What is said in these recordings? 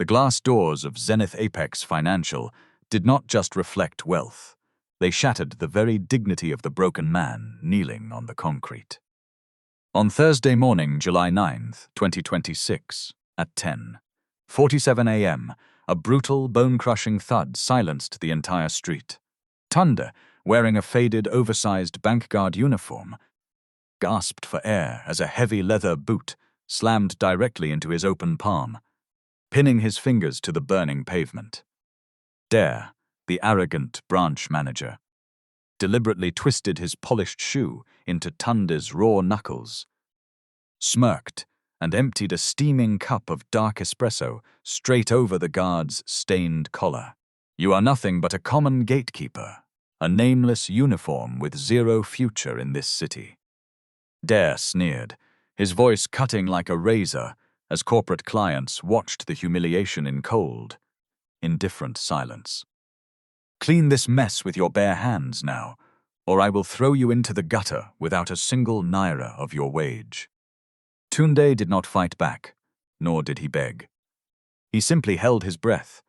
The glass doors of Zenith Apex Financial did not just reflect wealth. They shattered the very dignity of the broken man kneeling on the concrete. On Thursday morning, July 9th, 2026, at 10:47 a.m., a brutal, bone-crushing thud silenced the entire street. Tunde, wearing a faded, oversized bank guard uniform, gasped for air as a heavy leather boot slammed directly into his open palm, pinning his fingers to the burning pavement. Dare, the arrogant branch manager, deliberately twisted his polished shoe into Tunde's raw knuckles, smirked, and emptied a steaming cup of dark espresso straight over the guard's stained collar. "You are nothing but a common gatekeeper, a nameless uniform with zero future in this city." Dare sneered, his voice cutting like a razor as corporate clients watched the humiliation in cold, indifferent silence. "Clean this mess with your bare hands now, or I will throw you into the gutter without a single naira of your wage." Tunde did not fight back, nor did he beg. He simply held his breath,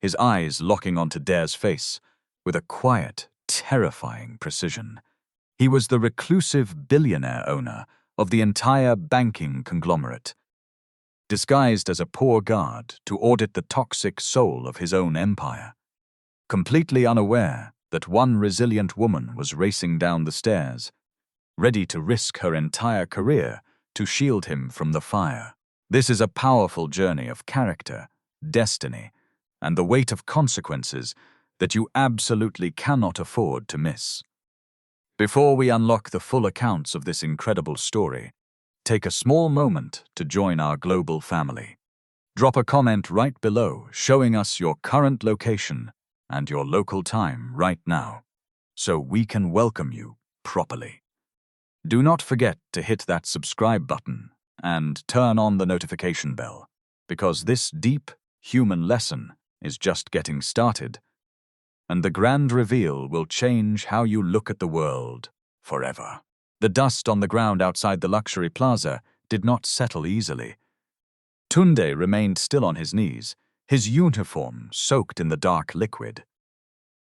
his eyes locking onto Dare's face with a quiet, terrifying precision. He was the reclusive billionaire owner of the entire banking conglomerate, disguised as a poor guard to audit the toxic soul of his own empire, completely unaware that one resilient woman was racing down the stairs, ready to risk her entire career to shield him from the fire. This is a powerful journey of character, destiny, and the weight of consequences that you absolutely cannot afford to miss. Before we unlock the full accounts of this incredible story, take a small moment to join our global family. Drop a comment right below showing us your current location and your local time right now, so we can welcome you properly. Do not forget to hit that subscribe button and turn on the notification bell, because this deep, human lesson is just getting started, and the grand reveal will change how you look at the world forever. The dust on the ground outside the luxury plaza did not settle easily. Tunde remained still on his knees, his uniform soaked in the dark liquid.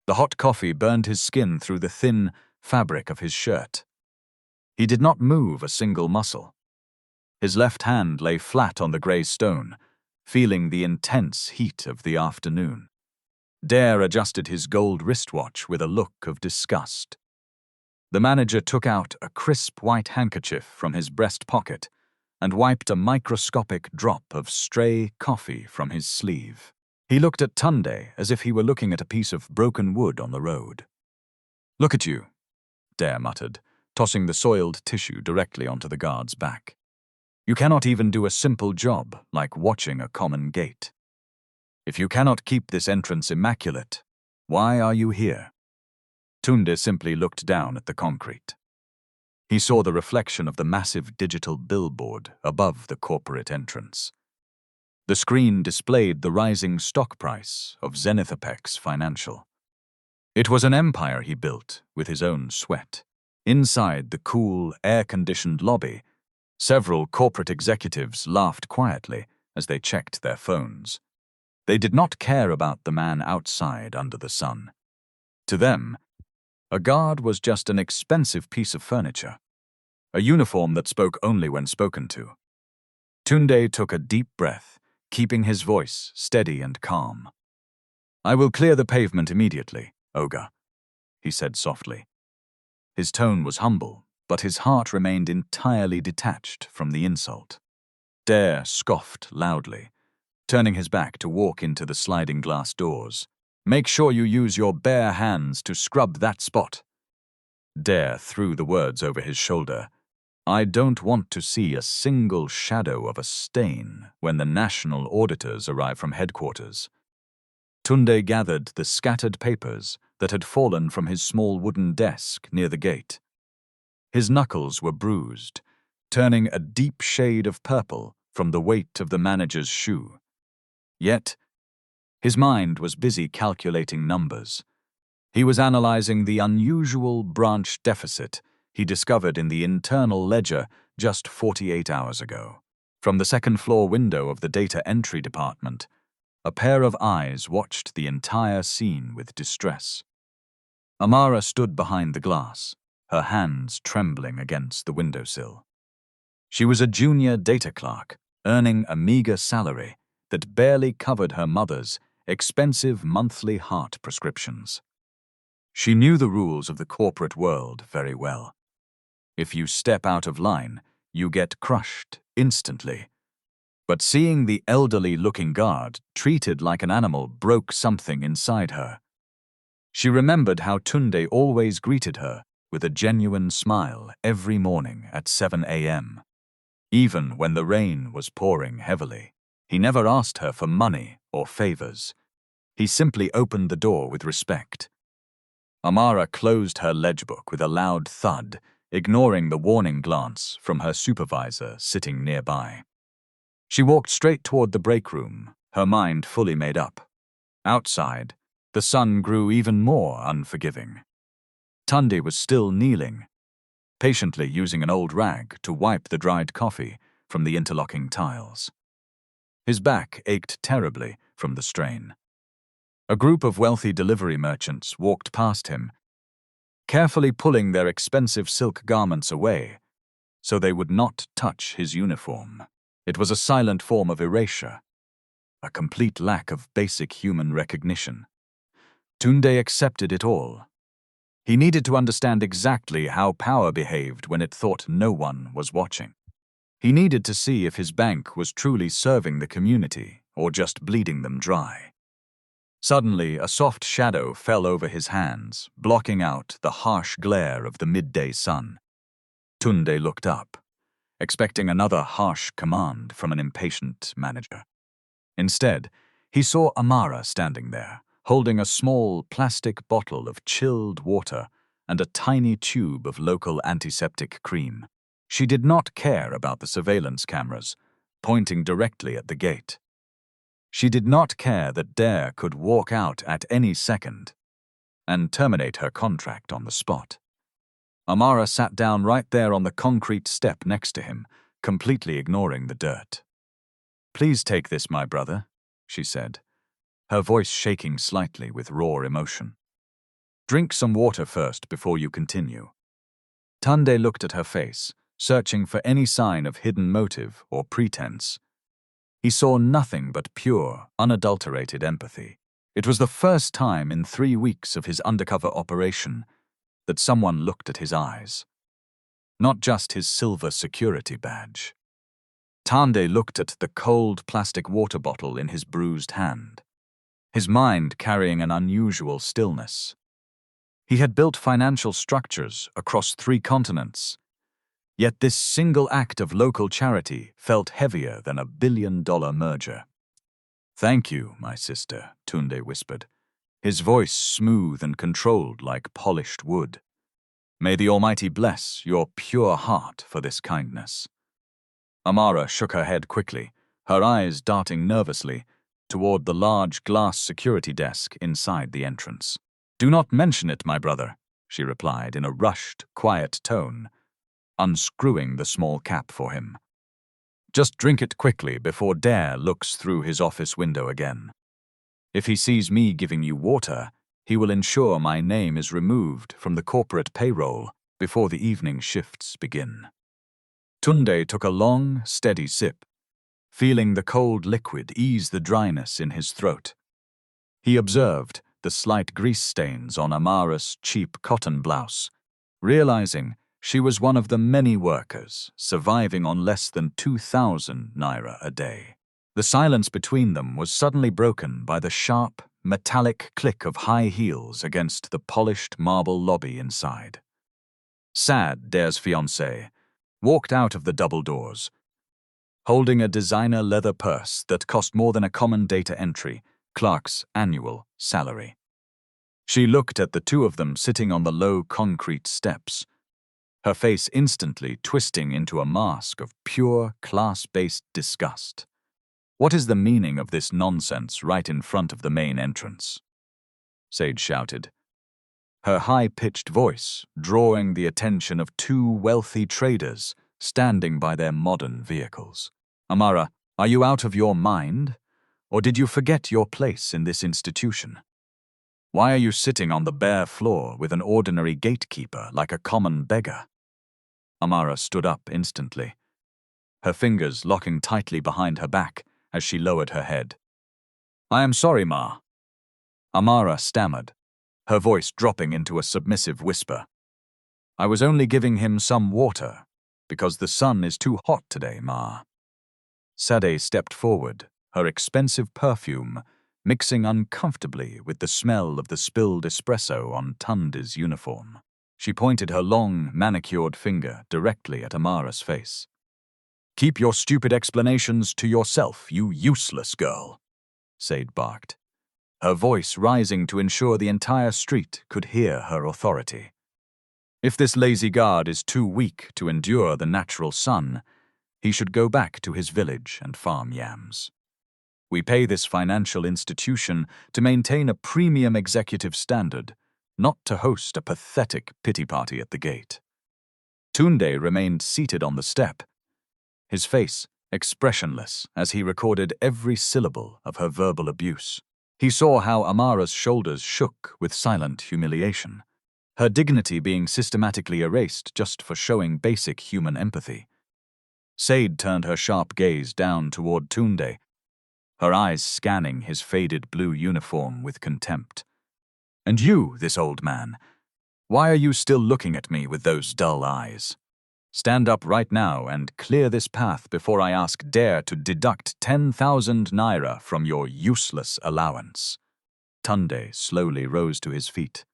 The hot coffee burned his skin through the thin fabric of his shirt. He did not move a single muscle. His left hand lay flat on the grey stone, feeling the intense heat of the afternoon. Dare adjusted his gold wristwatch with a look of disgust. The manager took out a crisp white handkerchief from his breast pocket and wiped a microscopic drop of stray coffee from his sleeve. He looked at Tunde as if he were looking at a piece of broken wood on the road. "Look at you," Dare muttered, tossing the soiled tissue directly onto the guard's back. "You cannot even do a simple job like watching a common gate. If you cannot keep this entrance immaculate, why are you here?" Tunde simply looked down at the concrete. He saw the reflection of the massive digital billboard above the corporate entrance. The screen displayed the rising stock price of Zenith Apex Financial. It was an empire he built with his own sweat. Inside the cool, air-conditioned lobby, several corporate executives laughed quietly as they checked their phones. They did not care about the man outside under the sun. To them, a guard was just an expensive piece of furniture, a uniform that spoke only when spoken to. Tunde took a deep breath, keeping his voice steady and calm. "I will clear the pavement immediately, Oga," he said softly. His tone was humble, but his heart remained entirely detached from the insult. Dare scoffed loudly, turning his back to walk into the sliding glass doors. "Make sure you use your bare hands to scrub that spot." Dare threw the words over his shoulder. "I don't want to see a single shadow of a stain when the national auditors arrive from headquarters." Tunde gathered the scattered papers that had fallen from his small wooden desk near the gate. His knuckles were bruised, turning a deep shade of purple from the weight of the manager's shoe. Yet, his mind was busy calculating numbers. He was analyzing the unusual branch deficit he discovered in the internal ledger just 48 hours ago. From the second-floor window of the data entry department, A pair of eyes watched the entire scene with distress. Amara stood behind the glass, her hands trembling against the windowsill. She was a junior data clerk, earning a meager salary that barely covered her mother's expensive monthly heart prescriptions. She knew the rules of the corporate world very well. If you step out of line, you get crushed instantly. But seeing the elderly-looking guard treated like an animal broke something inside her. She remembered how Tunde always greeted her with a genuine smile every morning at 7 a.m. Even when the rain was pouring heavily, he never asked her for money or favors. He simply opened the door with respect. Amara closed her ledgebook with a loud thud, ignoring the warning glance from her supervisor sitting nearby. She walked straight toward the break room, her mind fully made up. Outside, the sun grew even more unforgiving. Tunde was still kneeling, patiently using an old rag to wipe the dried coffee from the interlocking tiles. His back ached terribly from the strain. A group of wealthy delivery merchants walked past him, carefully pulling their expensive silk garments away so they would not touch his uniform. It was a silent form of erasure, a complete lack of basic human recognition. Tunde accepted it all. He needed to understand exactly how power behaved when it thought no one was watching. He needed to see if his bank was truly serving the community or just bleeding them dry. Suddenly, a soft shadow fell over his hands, blocking out the harsh glare of the midday sun. Tunde looked up, expecting another harsh command from an impatient manager. Instead, he saw Amara standing there, holding a small plastic bottle of chilled water and a tiny tube of local antiseptic cream. She did not care about the surveillance cameras, pointing directly at the gate. She did not care that Dare could walk out at any second and terminate her contract on the spot. Amara sat down right there on the concrete step next to him, completely ignoring the dirt. "Please take this, my brother," she said, her voice shaking slightly with raw emotion. "Drink some water first before you continue." Tunde looked at her face, searching for any sign of hidden motive or pretense. He saw nothing but pure, unadulterated empathy. It was the first time in 3 weeks of his undercover operation that someone looked at his eyes, not just his silver security badge. Tunde looked at the cold plastic water bottle in his bruised hand, his mind carrying an unusual stillness. He had built financial structures across 3 continents, yet this single act of local charity felt heavier than a billion-dollar merger. "Thank you, my sister," Tunde whispered, his voice smooth and controlled like polished wood. "May the Almighty bless your pure heart for this kindness." Amara shook her head quickly, her eyes darting nervously toward the large glass security desk inside the entrance. "Do not mention it, my brother," she replied in a rushed, quiet tone, unscrewing the small cap for him. "Just drink it quickly before Dare looks through his office window again. If he sees me giving you water, he will ensure my name is removed from the corporate payroll before the evening shifts begin." Tunde took a long, steady sip, feeling the cold liquid ease the dryness in his throat. He observed the slight grease stains on Amara's cheap cotton blouse, realizing she was one of the many workers surviving on less than 2,000 naira a day. The silence between them was suddenly broken by the sharp, metallic click of high heels against the polished marble lobby inside. Sad, Dare's fiancée, walked out of the double doors, holding a designer leather purse that cost more than a common data entry clerk's annual salary. She looked at the two of them sitting on the low concrete steps, her face instantly twisting into a mask of pure, class-based disgust. "What is the meaning of this nonsense right in front of the main entrance?" Sage shouted, her high-pitched voice drawing the attention of 2 wealthy traders standing by their modern vehicles. "Amara, are you out of your mind? Or did you forget your place in this institution? Why are you sitting on the bare floor with an ordinary gatekeeper like a common beggar? Amara stood up instantly, her fingers locking tightly behind her back as she lowered her head. I am sorry, Ma. Amara stammered, her voice dropping into a submissive whisper. I was only giving him some water, because the sun is too hot today, Ma. Sade stepped forward, her expensive perfume mixing uncomfortably with the smell of the spilled espresso on Tunde's uniform. She pointed her long, manicured finger directly at Amara's face. Keep your stupid explanations to yourself, you useless girl, Sade barked, her voice rising to ensure the entire street could hear her authority. If this lazy guard is too weak to endure the natural sun, he should go back to his village and farm yams. We pay this financial institution to maintain a premium executive standard, not to host a pathetic pity party at the gate. Tunde remained seated on the step, his face expressionless as he recorded every syllable of her verbal abuse. He saw how Amara's shoulders shook with silent humiliation, her dignity being systematically erased just for showing basic human empathy. Sade turned her sharp gaze down toward Tunde, her eyes scanning his faded blue uniform with contempt. And you, this old man, why are you still looking at me with those dull eyes? Stand up right now and clear this path before I ask Dare to deduct 10,000 naira from your useless allowance. Tunde slowly rose to his feet,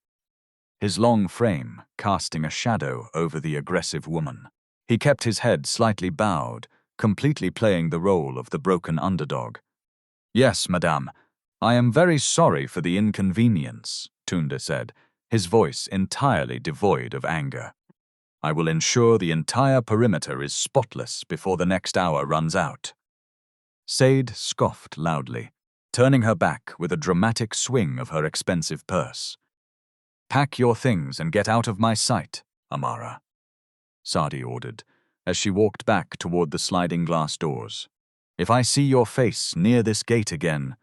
his long frame casting a shadow over the aggressive woman. He kept his head slightly bowed, completely playing the role of the broken underdog. Yes, madame, I am very sorry for the inconvenience, Tunde said, his voice entirely devoid of anger. I will ensure the entire perimeter is spotless before the next hour runs out. Sade scoffed loudly, turning her back with a dramatic swing of her expensive purse. Pack your things and get out of my sight, Amara, Sadi ordered, as she walked back toward the sliding glass doors. If I see your face near this gate again,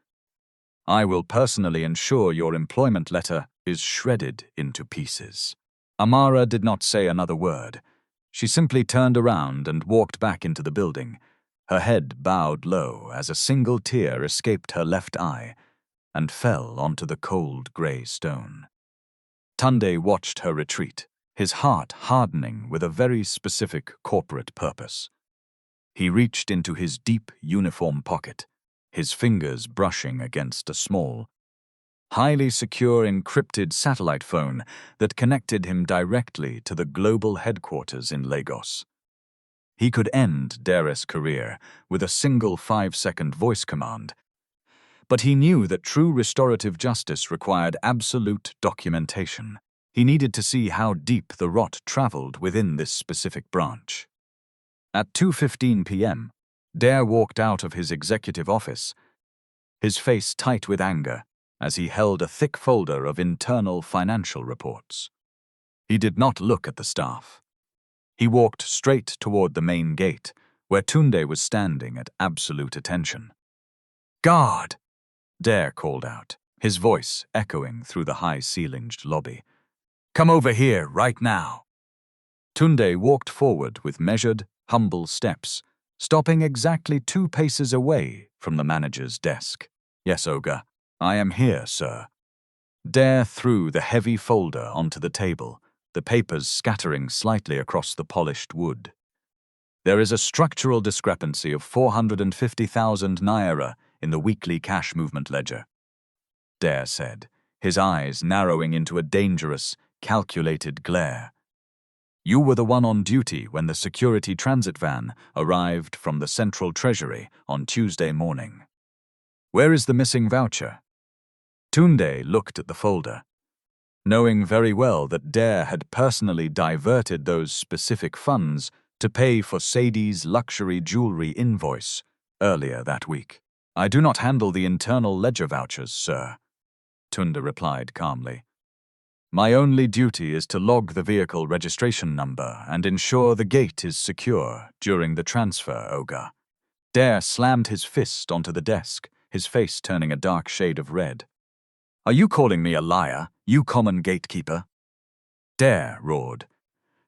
I will personally ensure your employment letter is shredded into pieces. Amara did not say another word. She simply turned around and walked back into the building, her head bowed low as a single tear escaped her left eye and fell onto the cold gray stone. Tunde watched her retreat, his heart hardening with a very specific corporate purpose. He reached into his deep uniform pocket, his fingers brushing against a small, highly secure encrypted satellite phone that connected him directly to the global headquarters in Lagos. He could end Dare's career with a single 5-second voice command, but he knew that true restorative justice required absolute documentation. He needed to see how deep the rot traveled within this specific branch. At 2:15 p.m., Dare walked out of his executive office, his face tight with anger, as he held a thick folder of internal financial reports. He did not look at the staff. He walked straight toward the main gate, where Tunde was standing at absolute attention. "Guard!" Dare called out, his voice echoing through the high-ceilinged lobby. "Come over here right now." Tunde walked forward with measured, humble steps, stopping exactly 2 paces away from the manager's desk. "Yes, Oga, I am here, sir." Dare threw the heavy folder onto the table, the papers scattering slightly across the polished wood. "There is a structural discrepancy of 450,000 naira in the weekly cash movement ledger," Dare said, his eyes narrowing into a dangerous, calculated glare. "You were the one on duty when the security transit van arrived from the Central Treasury on Tuesday morning. Where is the missing voucher?" Tunde looked at the folder, knowing very well that Dare had personally diverted those specific funds to pay for Sadie's luxury jewelry invoice earlier that week. "I do not handle the internal ledger vouchers, sir," Tunde replied calmly. "My only duty is to log the vehicle registration number and ensure the gate is secure during the transfer, Oga." Dare slammed his fist onto the desk, his face turning a dark shade of red. "Are you calling me a liar, you common gatekeeper?" Dare roared,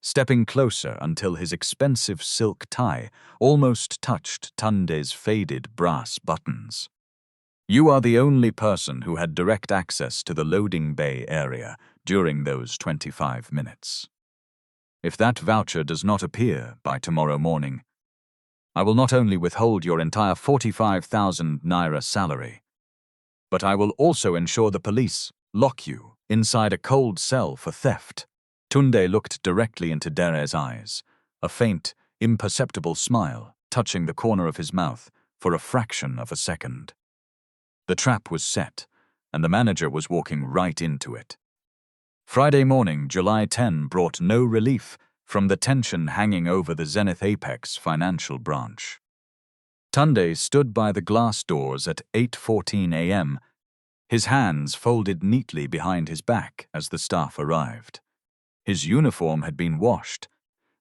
stepping closer until his expensive silk tie almost touched Tunde's faded brass buttons. "You are the only person who had direct access to the loading bay area during those 25 minutes. If that voucher does not appear by tomorrow morning, I will not only withhold your entire 45,000 naira salary, but I will also ensure the police lock you inside a cold cell for theft." Tunde looked directly into Dare's eyes, a faint, imperceptible smile touching the corner of his mouth for a fraction of a second. The trap was set, and the manager was walking right into it. Friday morning, July 10, brought no relief from the tension hanging over the Zenith Apex financial branch. Tunde stood by the glass doors at 8:14 a.m., his hands folded neatly behind his back as the staff arrived. His uniform had been washed,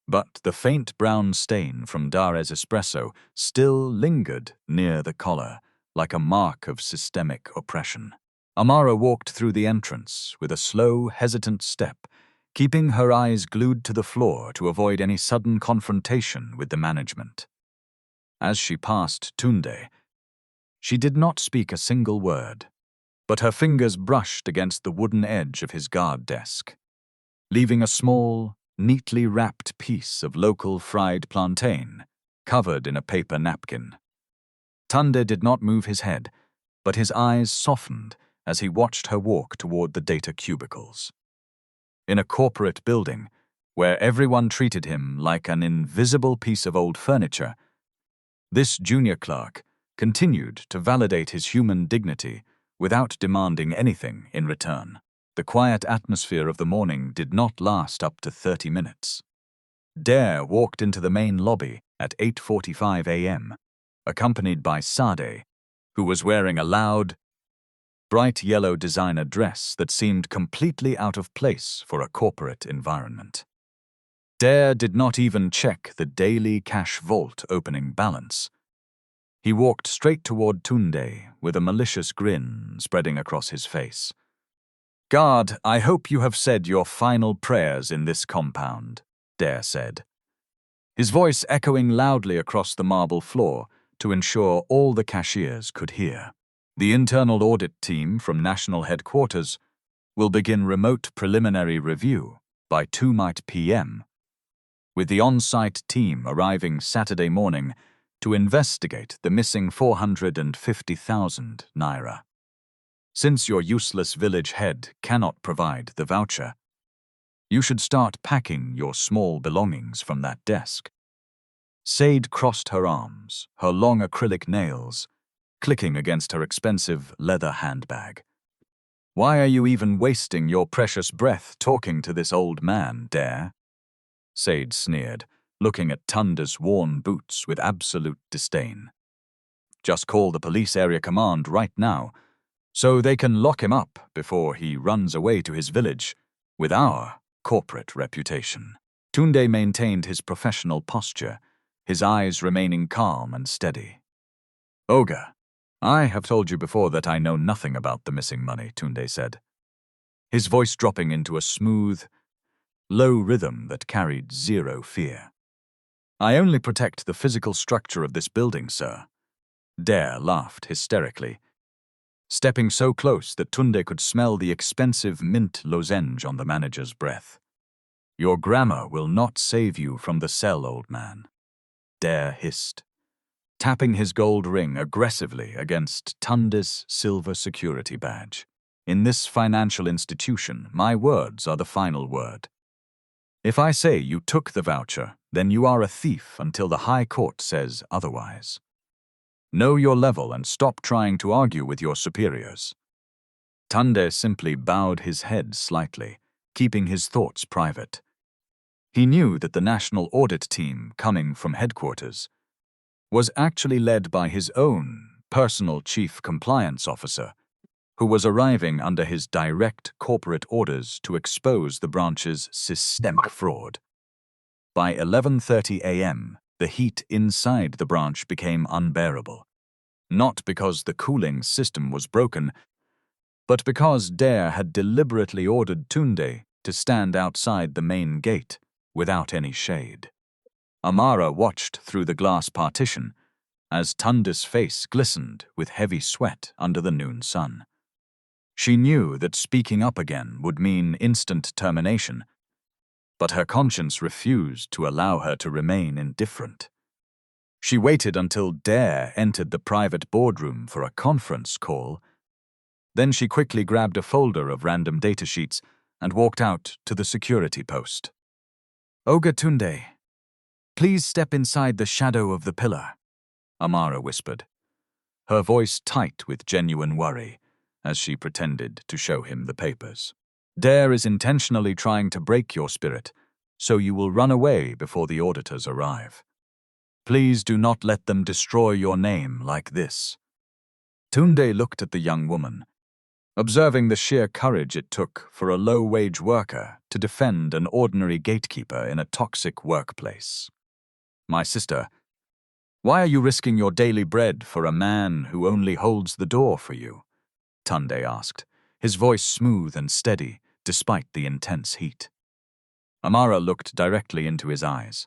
but the faint brown stain from Dare's espresso still lingered near the collar, like a mark of systemic oppression. Amara walked through the entrance with a slow, hesitant step, keeping her eyes glued to the floor to avoid any sudden confrontation with the management. As she passed Tunde, she did not speak a single word, but her fingers brushed against the wooden edge of his guard desk, leaving a small, neatly wrapped piece of local fried plantain covered in a paper napkin. Tunde did not move his head, but his eyes softened as he watched her walk toward the data cubicles. In a corporate building, where everyone treated him like an invisible piece of old furniture, this junior clerk continued to validate his human dignity without demanding anything in return. The quiet atmosphere of the morning did not last up to 30 minutes. Dare walked into the main lobby at 8:45 a.m., accompanied by Sade, who was wearing a loud, bright yellow designer dress that seemed completely out of place for a corporate environment. Dare did not even check the daily cash vault opening balance. He walked straight toward Tunde with a malicious grin spreading across his face. "Guard, I hope you have said your final prayers in this compound," Dare said, his voice echoing loudly across the marble floor to ensure all the cashiers could hear. "The internal audit team from national headquarters will begin remote preliminary review by 2 p.m., with the on-site team arriving Saturday morning to investigate the missing 450,000 naira. Since your useless village head cannot provide the voucher, you should start packing your small belongings from that desk." Sade crossed her arms, her long acrylic nails clicking against her expensive leather handbag. "Why are you even wasting your precious breath talking to this old man, Dare?" Sade sneered, looking at Tunde's worn boots with absolute disdain. "Just call the police area command right now, so they can lock him up before he runs away to his village with our corporate reputation." Tunde maintained his professional posture, his eyes remaining calm and steady. "Oga, I have told you before that I know nothing about the missing money," Tunde said, his voice dropping into a smooth, low rhythm that carried zero fear. "I only protect the physical structure of this building, sir." Dare laughed hysterically, stepping so close that Tunde could smell the expensive mint lozenge on the manager's breath. "Your grammar will not save you from the cell, old man," Dare hissed, tapping his gold ring aggressively against Tunde's silver security badge. "In this financial institution, my words are the final word. If I say you took the voucher, then you are a thief until the High Court says otherwise. Know your level and stop trying to argue with your superiors." Tunde simply bowed his head slightly, keeping his thoughts private. He knew that the national audit team coming from headquarters was actually led by his own personal chief compliance officer, who was arriving under his direct corporate orders to expose the branch's systemic fraud. By 11:30 a.m., the heat inside the branch became unbearable. not because the cooling system was broken, but because Dare had deliberately ordered Tunde to stand outside the main gate without any shade. Amara watched through the glass partition as Tunde's face glistened with heavy sweat under the noon sun. She knew that speaking up again would mean instant termination, but her conscience refused to allow her to remain indifferent. She waited until Dare entered the private boardroom for a conference call. Then she quickly grabbed a folder of random datasheets and walked out to the security post. "Oga Tunde, please step inside the shadow of the pillar," Amara whispered, her voice tight with genuine worry as she pretended to show him the papers. "Dare is intentionally trying to break your spirit, so you will run away before the auditors arrive. Please do not let them destroy your name like this." Tunde looked at the young woman, observing the sheer courage it took for a low-wage worker to defend an ordinary gatekeeper in a toxic workplace. "My sister, why are you risking your daily bread for a man who only holds the door for you?" Tunde asked, his voice smooth and steady despite the intense heat. Amara looked directly into his eyes,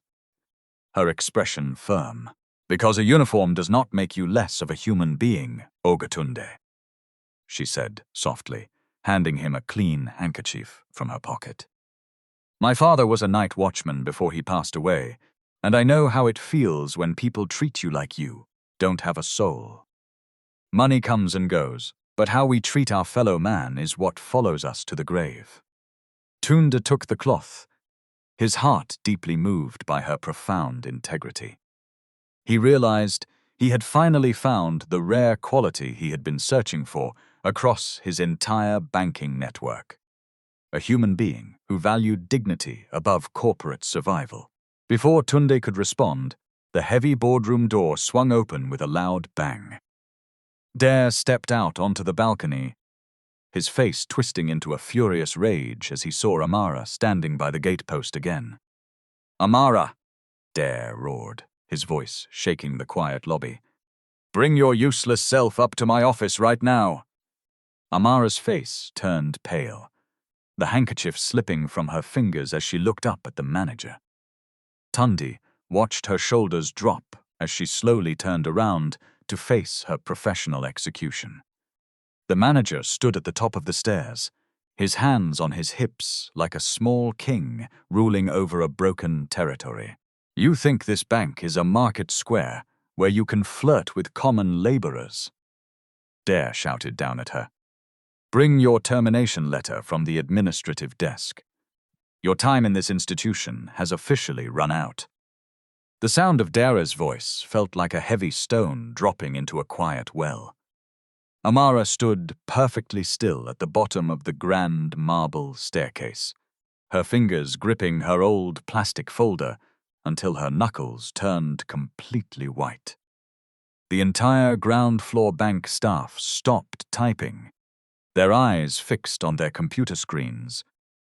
her expression firm. "Because a uniform does not make you less of a human being, Oga Tunde," she said softly, handing him a clean handkerchief from her pocket. "My father was a night watchman before he passed away, and I know how it feels when people treat you like you don't have a soul. Money comes and goes, but how we treat our fellow man is what follows us to the grave." Tunde took the cloth, his heart deeply moved by her profound integrity. He realized he had finally found the rare quality he had been searching for across his entire banking network. A human being who valued dignity above corporate survival. Before Tunde could respond, the heavy boardroom door swung open with a loud bang. Dare stepped out onto the balcony, his face twisting into a furious rage as he saw Amara standing by the gatepost again. "Amara!" Dare roared, his voice shaking the quiet lobby. "Bring your useless self up to my office right now." Amara's face turned pale, the handkerchief slipping from her fingers as she looked up at the manager. Tunde watched her shoulders drop as she slowly turned around to face her professional execution. The manager stood at the top of the stairs, his hands on his hips like a small king ruling over a broken territory. "You think this bank is a market square where you can flirt with common laborers?" Dare shouted down at her. "Bring your termination letter from the administrative desk. Your time in this institution has officially run out." The sound of Dare's voice felt like a heavy stone dropping into a quiet well. Amara stood perfectly still at the bottom of the grand marble staircase, her fingers gripping her old plastic folder until her knuckles turned completely white. The entire ground floor bank staff stopped typing, their eyes fixed on their computer screens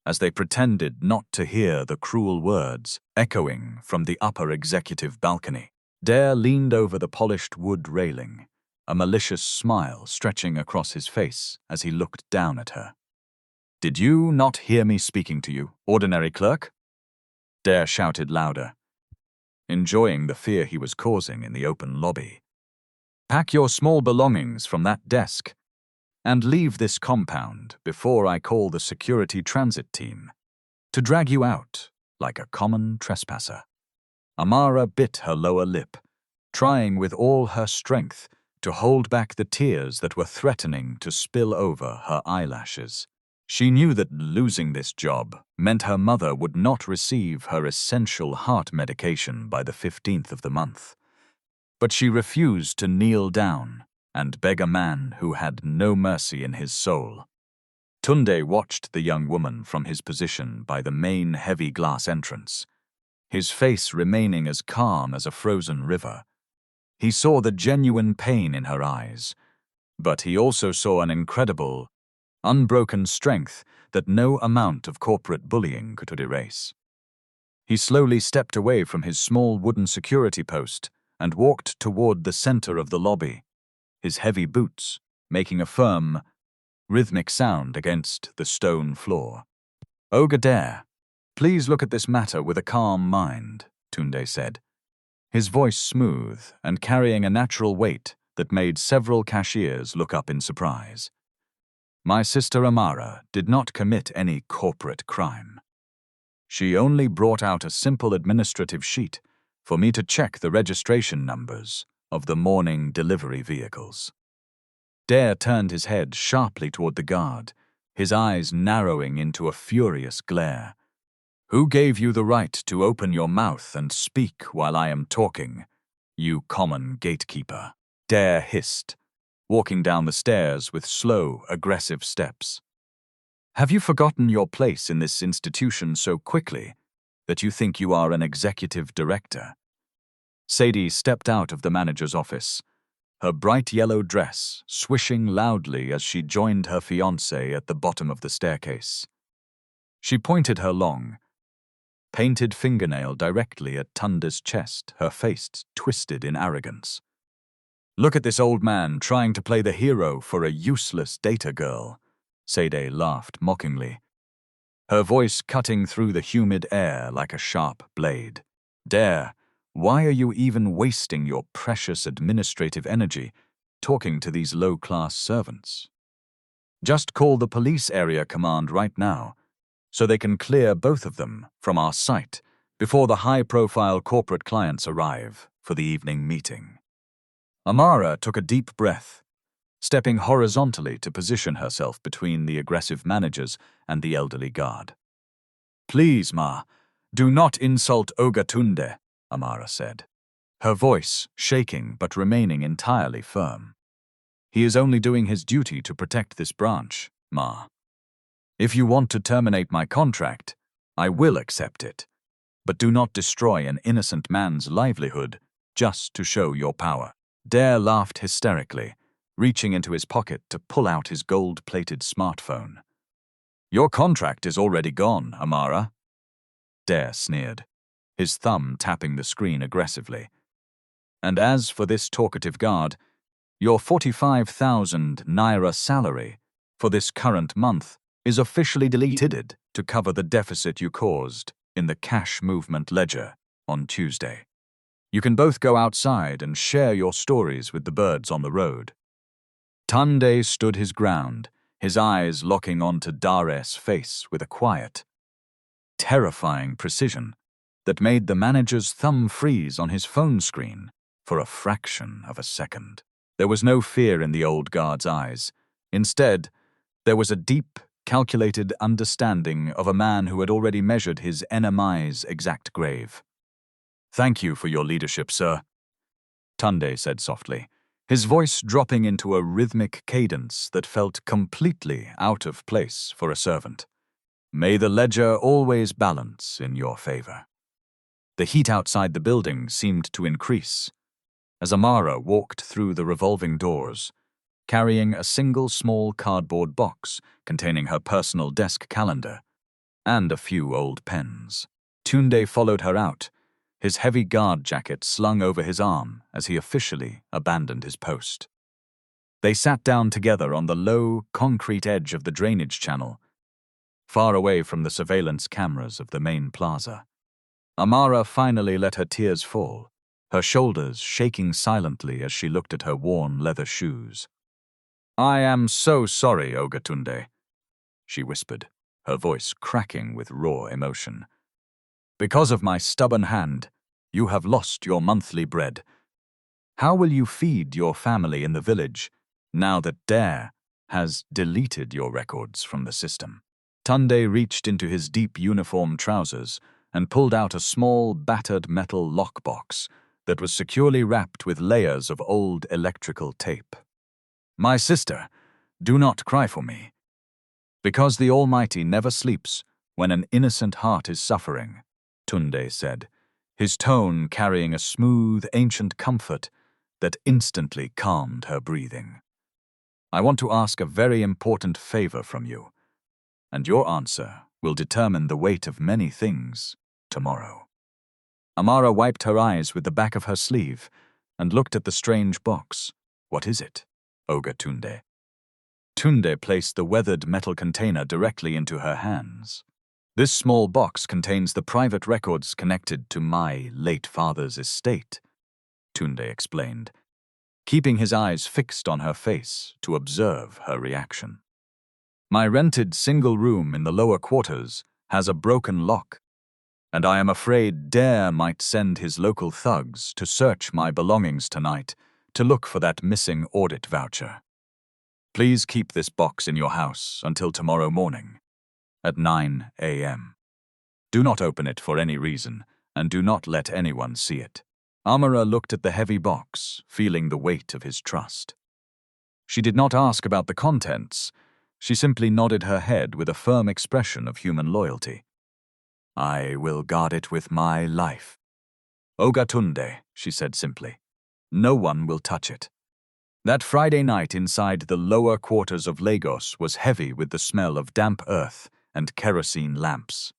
as they pretended not to hear the cruel words echoing from the upper executive balcony. Dare leaned over the polished wood railing, a malicious smile stretching across his face as he looked down at her. "Did you not hear me speaking to you, ordinary clerk?" Dare shouted louder, enjoying the fear he was causing in the open lobby. "Pack your small belongings from that desk and leave this compound before I call the security transit team to drag you out like a common trespasser." Amara bit her lower lip, trying with all her strength to hold back the tears that were threatening to spill over her eyelashes. She knew that losing this job meant her mother would not receive her essential heart medication by the 15th of the month. But she refused to kneel down and beg a man who had no mercy in his soul. Tunde watched the young woman from his position by the main heavy glass entrance, his face remaining as calm as a frozen river. He saw the genuine pain in her eyes, but he also saw an incredible, unbroken strength that no amount of corporate bullying could erase. He slowly stepped away from his small wooden security post and walked toward the center of the lobby, his heavy boots making a firm, rhythmic sound against the stone floor. "Ogre Dare, please look at this matter with a calm mind," Tunde said, his voice smooth and carrying a natural weight that made several cashiers look up in surprise. "My sister Amara did not commit any corporate crime. She only brought out a simple administrative sheet for me to check the registration numbers of the morning delivery vehicles." Dare turned his head sharply toward the guard, his eyes narrowing into a furious glare. "Who gave you the right to open your mouth and speak while I am talking, you common gatekeeper?" Dare hissed, walking down the stairs with slow, aggressive steps. "Have you forgotten your place in this institution so quickly that you think you are an executive director?" Sadie stepped out of the manager's office, her bright yellow dress swishing loudly as she joined her fiancé at the bottom of the staircase. She pointed her long, painted fingernail directly at Tunde's chest, her face twisted in arrogance. "Look at this old man trying to play the hero for a useless data girl," Sadie laughed mockingly, her voice cutting through the humid air like a sharp blade. "Dare, why are you even wasting your precious administrative energy talking to these low-class servants? Just call the police area command right now, so they can clear both of them from our site before the high-profile corporate clients arrive for the evening meeting." Amara took a deep breath, stepping horizontally to position herself between the aggressive managers and the elderly guard. "Please, Ma, do not insult Ogre Tunde," Amara said, her voice shaking but remaining entirely firm. "He is only doing his duty to protect this branch, Ma. If you want to terminate my contract, I will accept it, but do not destroy an innocent man's livelihood just to show your power." Dare laughed hysterically, reaching into his pocket to pull out his gold-plated smartphone. "Your contract is already gone, Amara." Dare sneered, his thumb tapping the screen aggressively. "And as for this talkative guard, your 45,000 naira salary for this current month is officially deleted to cover the deficit you caused in the cash movement ledger on Tuesday. You can both go outside and share your stories with the birds on the road." Tunde stood his ground, his eyes locking onto Dare's face with a quiet, terrifying precision that made the manager's thumb freeze on his phone screen for a fraction of a second. There was no fear in the old guard's eyes. Instead, there was a deep, calculated understanding of a man who had already measured his enemy's exact grave. "Thank you for your leadership, sir," Tunde said softly, his voice dropping into a rhythmic cadence that felt completely out of place for a servant. "May the ledger always balance in your favor." The heat outside the building seemed to increase as Amara walked through the revolving doors, carrying a single small cardboard box containing her personal desk calendar and a few old pens. Tunde followed her out, his heavy guard jacket slung over his arm as he officially abandoned his post. They sat down together on the low, concrete edge of the drainage channel, far away from the surveillance cameras of the main plaza. Amara finally let her tears fall, her shoulders shaking silently as she looked at her worn leather shoes. "I am so sorry, Ogre Tunde," she whispered, her voice cracking with raw emotion. "Because of my stubborn hand, you have lost your monthly bread. How will you feed your family in the village now that Dare has deleted your records from the system?" Tunde reached into his deep uniform trousers and pulled out a small, battered metal lockbox that was securely wrapped with layers of old electrical tape. "My sister, do not cry for me. Because the Almighty never sleeps when an innocent heart is suffering," Tunde said, his tone carrying a smooth, ancient comfort that instantly calmed her breathing. "I want to ask a very important favor from you, and your answer will determine the weight of many things tomorrow." Amara wiped her eyes with the back of her sleeve and looked at the strange box. "What is it?" Tunde. Tunde placed the weathered metal container directly into her hands. This small box contains the private records connected to my late father's estate, Tunde explained, keeping his eyes fixed on her face to observe her reaction. My rented single room in the lower quarters has a broken lock, and I am afraid Dare might send his local thugs to search my belongings tonight to look for that missing audit voucher. Please keep this box in your house until tomorrow morning at 9 a.m. Do not open it for any reason, and do not let anyone see it. Amara looked at the heavy box, feeling the weight of his trust. She did not ask about the contents. She simply nodded her head with a firm expression of human loyalty. I will guard it with my life. Tunde, she said simply. No one will touch it. That Friday night inside the lower quarters of Lagos was heavy with the smell of damp earth and kerosene lamps.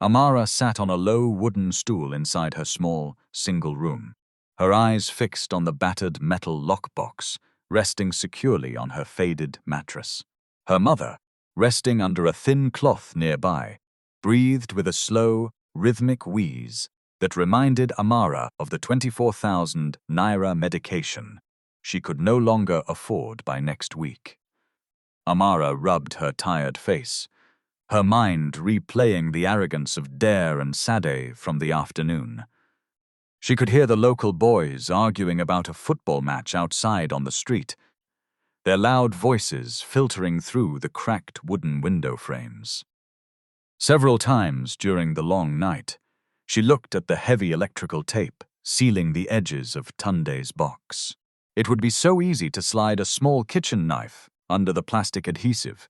Amara sat on a low wooden stool inside her small, single room, her eyes fixed on the battered metal lockbox, resting securely on her faded mattress. Her mother, resting under a thin cloth nearby, breathed with a slow, rhythmic wheeze that reminded Amara of the 24,000 naira medication she could no longer afford by next week. Amara rubbed her tired face, her mind replaying the arrogance of Dare and Sade from the afternoon. She could hear the local boys arguing about a football match outside on the street, their loud voices filtering through the cracked wooden window frames. Several times during the long night, she looked at the heavy electrical tape sealing the edges of Tunde's box. It would be so easy to slide a small kitchen knife under the plastic adhesive,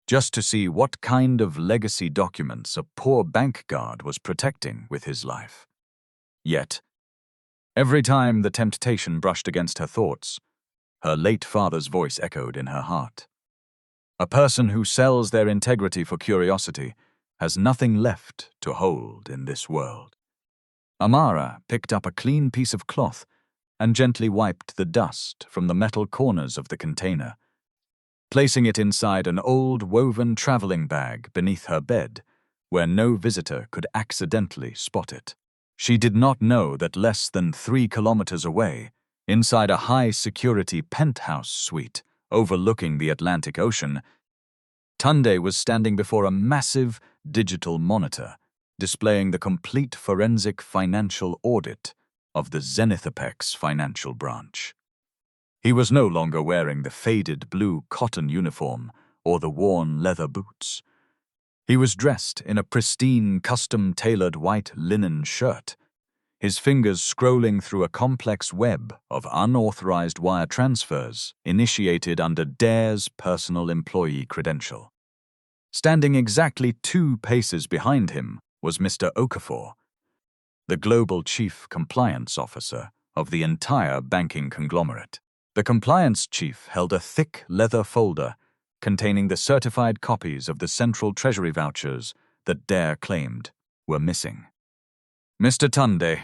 just to see what kind of legacy documents a poor bank guard was protecting with his life. Yet, every time the temptation brushed against her thoughts, her late father's voice echoed in her heart. A person who sells their integrity for curiosity has nothing left to hold in this world. Amara picked up a clean piece of cloth and gently wiped the dust from the metal corners of the container, placing it inside an old woven traveling bag beneath her bed, where no visitor could accidentally spot it. She did not know that less than 3 kilometers away, inside a high-security penthouse suite overlooking the Atlantic Ocean, Tunde was standing before a massive digital monitor displaying the complete forensic financial audit of the Zenith Apex financial branch. He was no longer wearing the faded blue cotton uniform or the worn leather boots. He was dressed in a pristine, custom-tailored white linen shirt, his fingers scrolling through a complex web of unauthorized wire transfers initiated under Dare's personal employee credential. Standing exactly 2 paces behind him was Mr. Okafor, the global chief compliance officer of the entire banking conglomerate. The compliance chief held a thick leather folder containing the certified copies of the central treasury vouchers that Dare claimed were missing. Mr. Tunde,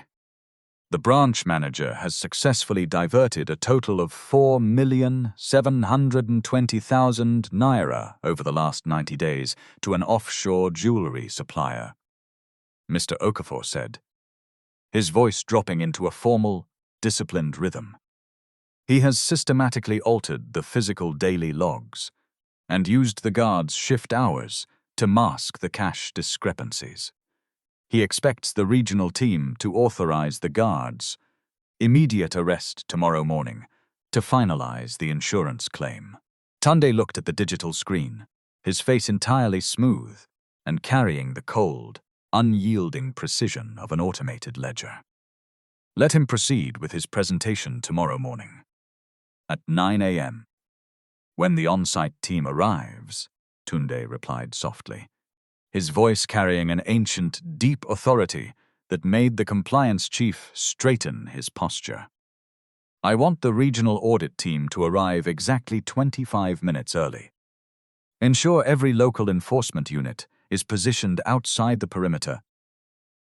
the branch manager has successfully diverted a total of 4,720,000 naira over the last 90 days to an offshore jewelry supplier, Mr. Okafor said, his voice dropping into a formal, disciplined rhythm. He has systematically altered the physical daily logs and used the guards' shift hours to mask the cash discrepancies. He expects the regional team to authorize the guards' immediate arrest tomorrow morning to finalize the insurance claim. Tunde looked at the digital screen, his face entirely smooth and carrying the cold, unyielding precision of an automated ledger. Let him proceed with his presentation tomorrow morning at 9 a.m. When the on-site team arrives, Tunde replied softly, his voice carrying an ancient, deep authority that made the compliance chief straighten his posture. I want the regional audit team to arrive exactly 25 minutes early. Ensure every local enforcement unit is positioned outside the perimeter,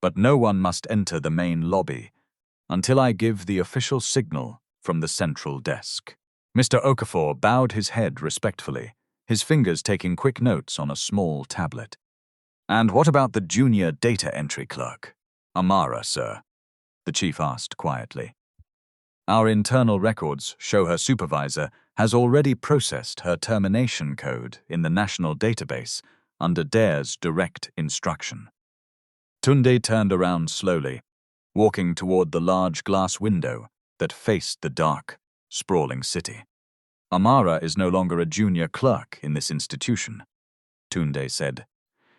but no one must enter the main lobby until I give the official signal from the central desk. Mr. Okafor bowed his head respectfully, his fingers taking quick notes on a small tablet. "And what about the junior data entry clerk?" "Amara, sir," the chief asked quietly. "Our internal records show her supervisor has already processed her termination code in the national database under Dare's direct instruction." Tunde turned around slowly, walking toward the large glass window that faced the dark, sprawling city. "Amara is no longer a junior clerk in this institution," Tunde said,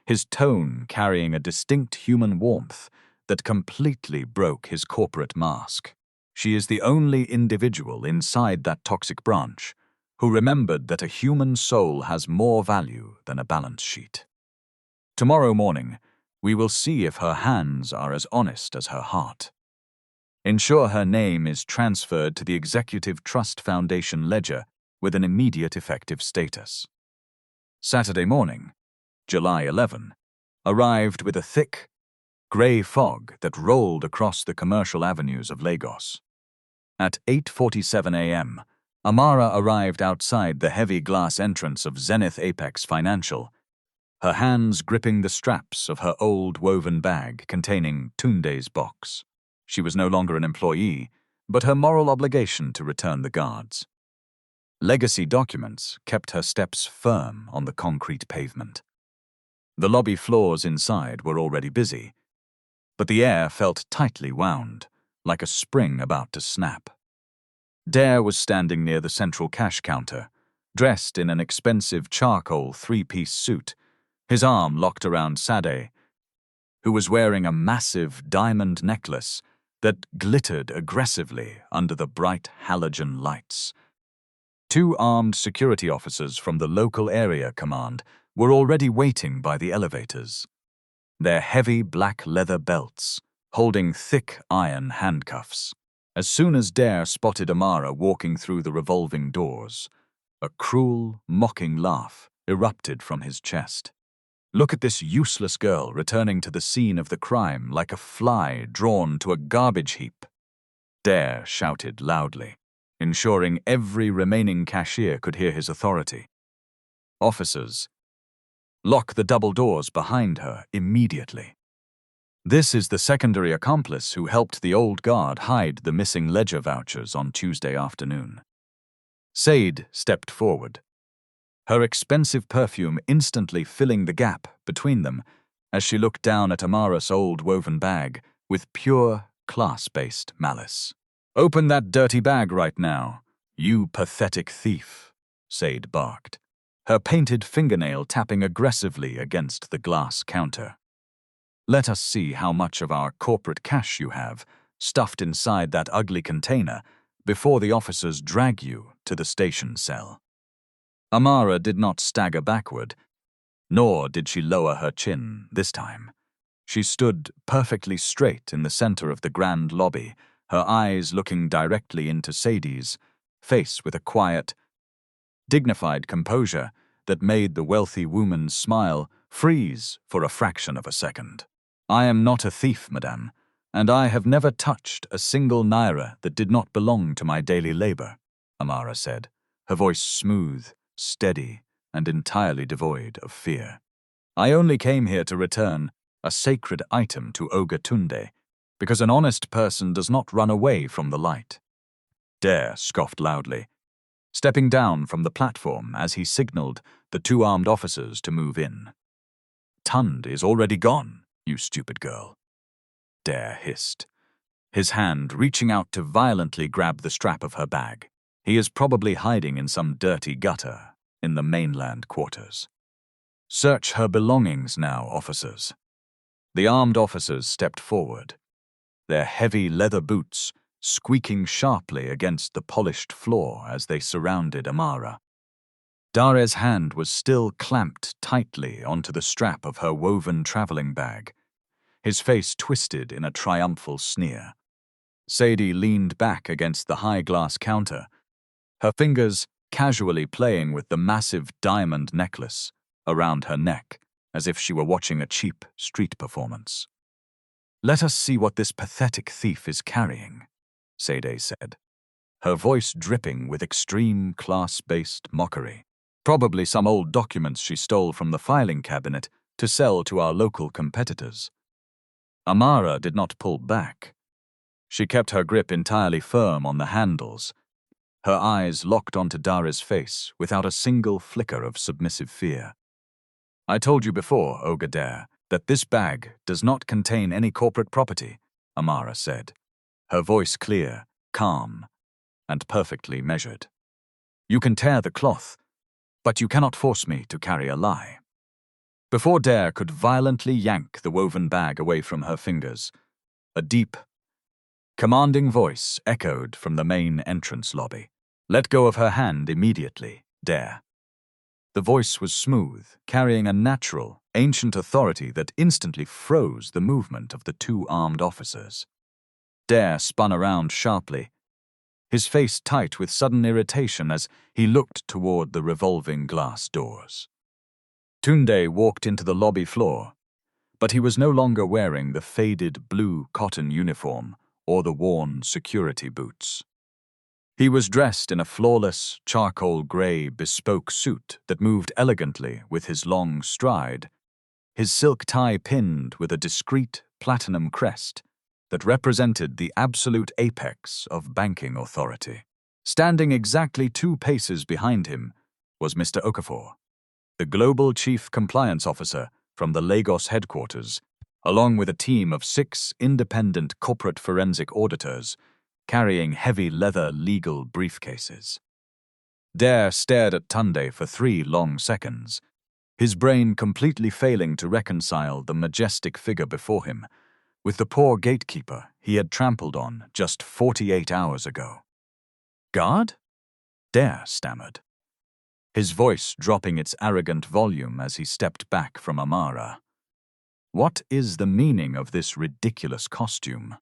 his tone carrying a distinct human warmth that completely broke his corporate mask. "She is the only individual inside that toxic branch who remembered that a human soul has more value than a balance sheet. Tomorrow morning, we will see if her hands are as honest as her heart. Ensure her name is transferred to the Executive Trust Foundation ledger with an immediate effective status." Saturday morning, July 11, arrived with a thick, grey fog that rolled across the commercial avenues of Lagos. At 8:47 a.m., Amara arrived outside the heavy glass entrance of Zenith Apex Financial, her hands gripping the straps of her old woven bag containing Tunde's box. She was no longer an employee, but her moral obligation to return the guards. Legacy documents kept her steps firm on the concrete pavement. The lobby floors inside were already busy, but the air felt tightly wound, like a spring about to snap. Dare was standing near the central cash counter, dressed in an expensive charcoal three-piece suit, his arm locked around Sade, who was wearing a massive diamond necklace that glittered aggressively under the bright halogen lights. Two armed security officers from the local area command were already waiting by the elevators, their heavy black leather belts holding thick iron handcuffs. As soon as Dare spotted Amara walking through the revolving doors, a cruel, mocking laugh erupted from his chest. "Look at this useless girl returning to the scene of the crime like a fly drawn to a garbage heap," Dare shouted loudly, ensuring every remaining cashier could hear his authority. "Officers, lock the double doors behind her immediately. This is the secondary accomplice who helped the old guard hide the missing ledger vouchers on Tuesday afternoon." Said stepped forward, her expensive perfume instantly filling the gap between them as she looked down at Amara's old woven bag with pure, class-based malice. "Open that dirty bag right now, you pathetic thief," Said barked, her painted fingernail tapping aggressively against the glass counter. "Let us see how much of our corporate cash you have stuffed inside that ugly container before the officers drag you to the station cell." Amara did not stagger backward, nor did she lower her chin this time. She stood perfectly straight in the center of the grand lobby, her eyes looking directly into Sadie's face with a quiet, dignified composure that made the wealthy woman's smile freeze for a fraction of a second. "I am not a thief, madame, and I have never touched a single naira that did not belong to my daily labor," Amara said, her voice smooth, steady, and entirely devoid of fear. "I only came here to return a sacred item to Oga Tunde, because an honest person does not run away from the light." Dare scoffed loudly, stepping down from the platform as he signaled the two armed officers to move in. "Tund is already gone, you stupid girl," Dare hissed, his hand reaching out to violently grab the strap of her bag. "He is probably hiding in some dirty gutter in the mainland quarters. Search her belongings now, officers." The armed officers stepped forward, their heavy leather boots squeaking sharply against the polished floor as they surrounded Amara. Dare's hand was still clamped tightly onto the strap of her woven traveling bag, his face twisted in a triumphal sneer. Sadie leaned back against the high glass counter, her fingers casually playing with the massive diamond necklace around her neck as if she were watching a cheap street performance. "Let us see what this pathetic thief is carrying," Sadie said, her voice dripping with extreme class-based mockery. Probably some old documents she stole from the filing cabinet to sell to our local competitors. Amara did not pull back. She kept her grip entirely firm on the handles, her eyes locked onto Dara's face without a single flicker of submissive fear. "I told you before, Ogre Dare, that this bag does not contain any corporate property," Amara said, her voice clear, calm, and perfectly measured. "You can tear the cloth, but you cannot force me to carry a lie." Before Dare could violently yank the woven bag away from her fingers, a deep, commanding voice echoed from the main entrance lobby. "Let go of her hand immediately, Dare." The voice was smooth, carrying a natural, ancient authority that instantly froze the movement of the two armed officers. Dare spun around sharply, his face tight with sudden irritation as he looked toward the revolving glass doors. Tunde walked into the lobby floor, but he was no longer wearing the faded blue cotton uniform or the worn security boots. He was dressed in a flawless, charcoal gray bespoke suit that moved elegantly with his long stride, his silk tie pinned with a discreet platinum crest that represented the absolute apex of banking authority. Standing exactly 2 paces behind him was Mr. Okafor, the Global Chief Compliance Officer from the Lagos headquarters, along with a team of 6 independent corporate forensic auditors carrying heavy leather legal briefcases. Dare stared at Tunde for 3 long seconds, his brain completely failing to reconcile the majestic figure before him with the poor gatekeeper he had trampled on just 48 hours ago. "Guard?" Dare stammered, his voice dropping its arrogant volume as he stepped back from Amara. "What is the meaning of this ridiculous costume?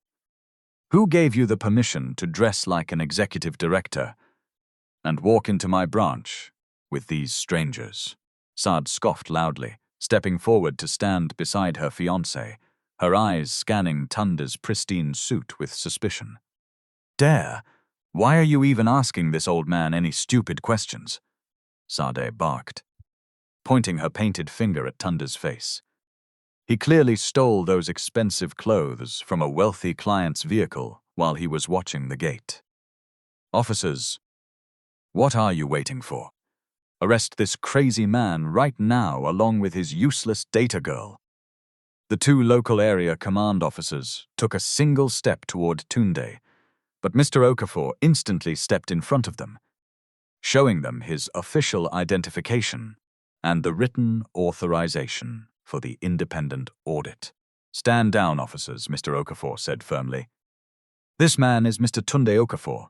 Who gave you the permission to dress like an executive director and walk into my branch with these strangers?" Saad scoffed loudly, stepping forward to stand beside her fiancé, her eyes scanning Tunde's pristine suit with suspicion. "Dare, why are you even asking this old man any stupid questions?" Sade barked, pointing her painted finger at Tunde's face. He clearly stole those expensive clothes from a wealthy client's vehicle while he was watching the gate. "Officers, what are you waiting for? Arrest this crazy man right now along with his useless data girl." The 2 local area command officers took a single step toward Tunde, but Mr. Okafor instantly stepped in front of them, showing them his official identification and the written authorization for the independent audit. "Stand down, officers," Mr. Okafor said firmly. "This man is Mr. Tunde Okafor,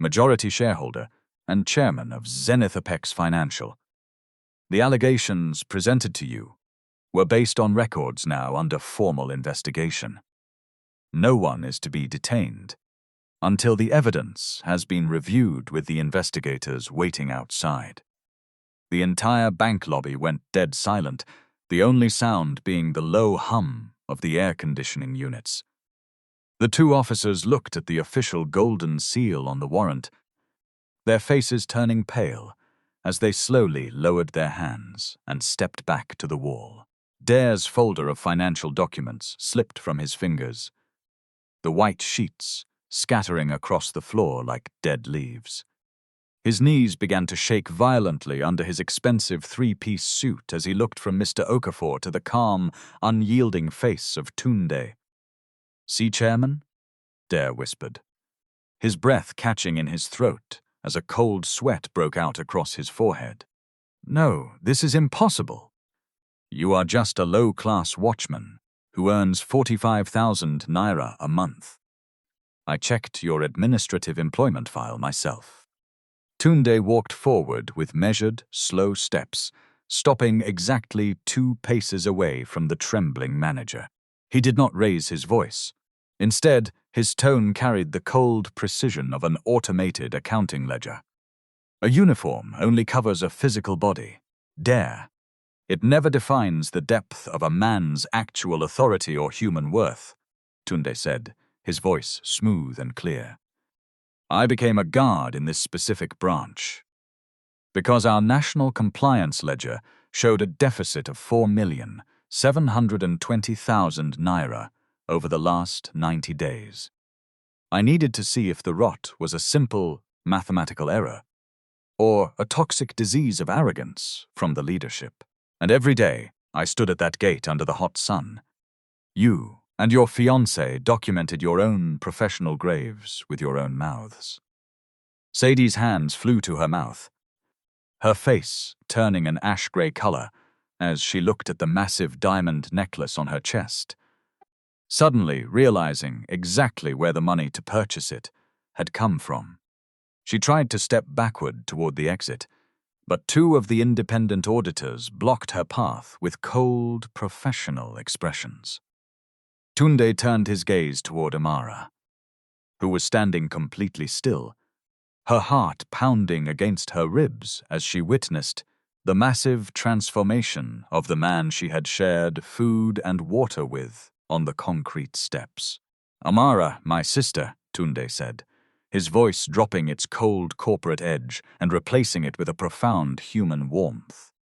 majority shareholder and chairman of Zenith Apex Financial. The allegations presented to you were based on records now under formal investigation. No one is to be detained until the evidence has been reviewed with the investigators waiting outside." The entire bank lobby went dead silent, the only sound being the low hum of the air conditioning units. The 2 officers looked at the official golden seal on the warrant, their faces turning pale as they slowly lowered their hands and stepped back to the wall. Dare's folder of financial documents slipped from his fingers, the white sheets scattering across the floor like dead leaves. His knees began to shake violently under his expensive 3-piece suit as he looked from Mr. Okafor to the calm, unyielding face of Tunde. "See, Chairman?" Dare whispered, his breath catching in his throat as a cold sweat broke out across his forehead. "No, this is impossible. You are just a low-class watchman who earns 45,000 naira a month. I checked your administrative employment file myself." Tunde walked forward with measured, slow steps, stopping exactly 2 paces away from the trembling manager. He did not raise his voice. Instead, his tone carried the cold precision of an automated accounting ledger. "A uniform only covers a physical body. Dare. It never defines the depth of a man's actual authority or human worth," Tunde said, his voice smooth and clear. I became a guard in this specific branch because our national compliance ledger showed a deficit of 4,720,000 naira over the last 90 days. I needed to see if the rot was a simple mathematical error or a toxic disease of arrogance from the leadership. And every day, I stood at that gate under the hot sun. You and your fiancé documented your own professional graves with your own mouths. Sadie's hands flew to her mouth, her face turning an ash-gray color as she looked at the massive diamond necklace on her chest, suddenly realizing exactly where the money to purchase it had come from. She tried to step backward toward the exit, but two of the independent auditors blocked her path with cold, professional expressions. Tunde turned his gaze toward Amara, who was standing completely still, her heart pounding against her ribs as she witnessed the massive transformation of the man she had shared food and water with on the concrete steps. "Amara, my sister," Tunde said, his voice dropping its cold corporate edge and replacing it with a profound human warmth.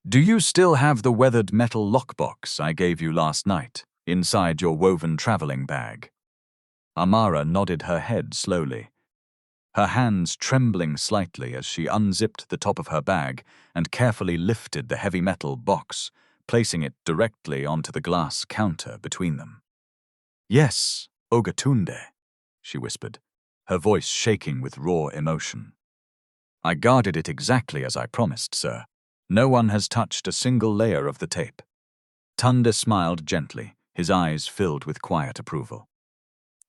"Do you still have the weathered metal lockbox I gave you last night inside your woven traveling bag?" Amara nodded her head slowly, her hands trembling slightly as she unzipped the top of her bag and carefully lifted the heavy metal box, placing it directly onto the glass counter between them. "Yes, Ogatunde," she whispered, her voice shaking with raw emotion. "I guarded it exactly as I promised, sir. No one has touched a single layer of the tape." Tunde smiled gently, his eyes filled with quiet approval.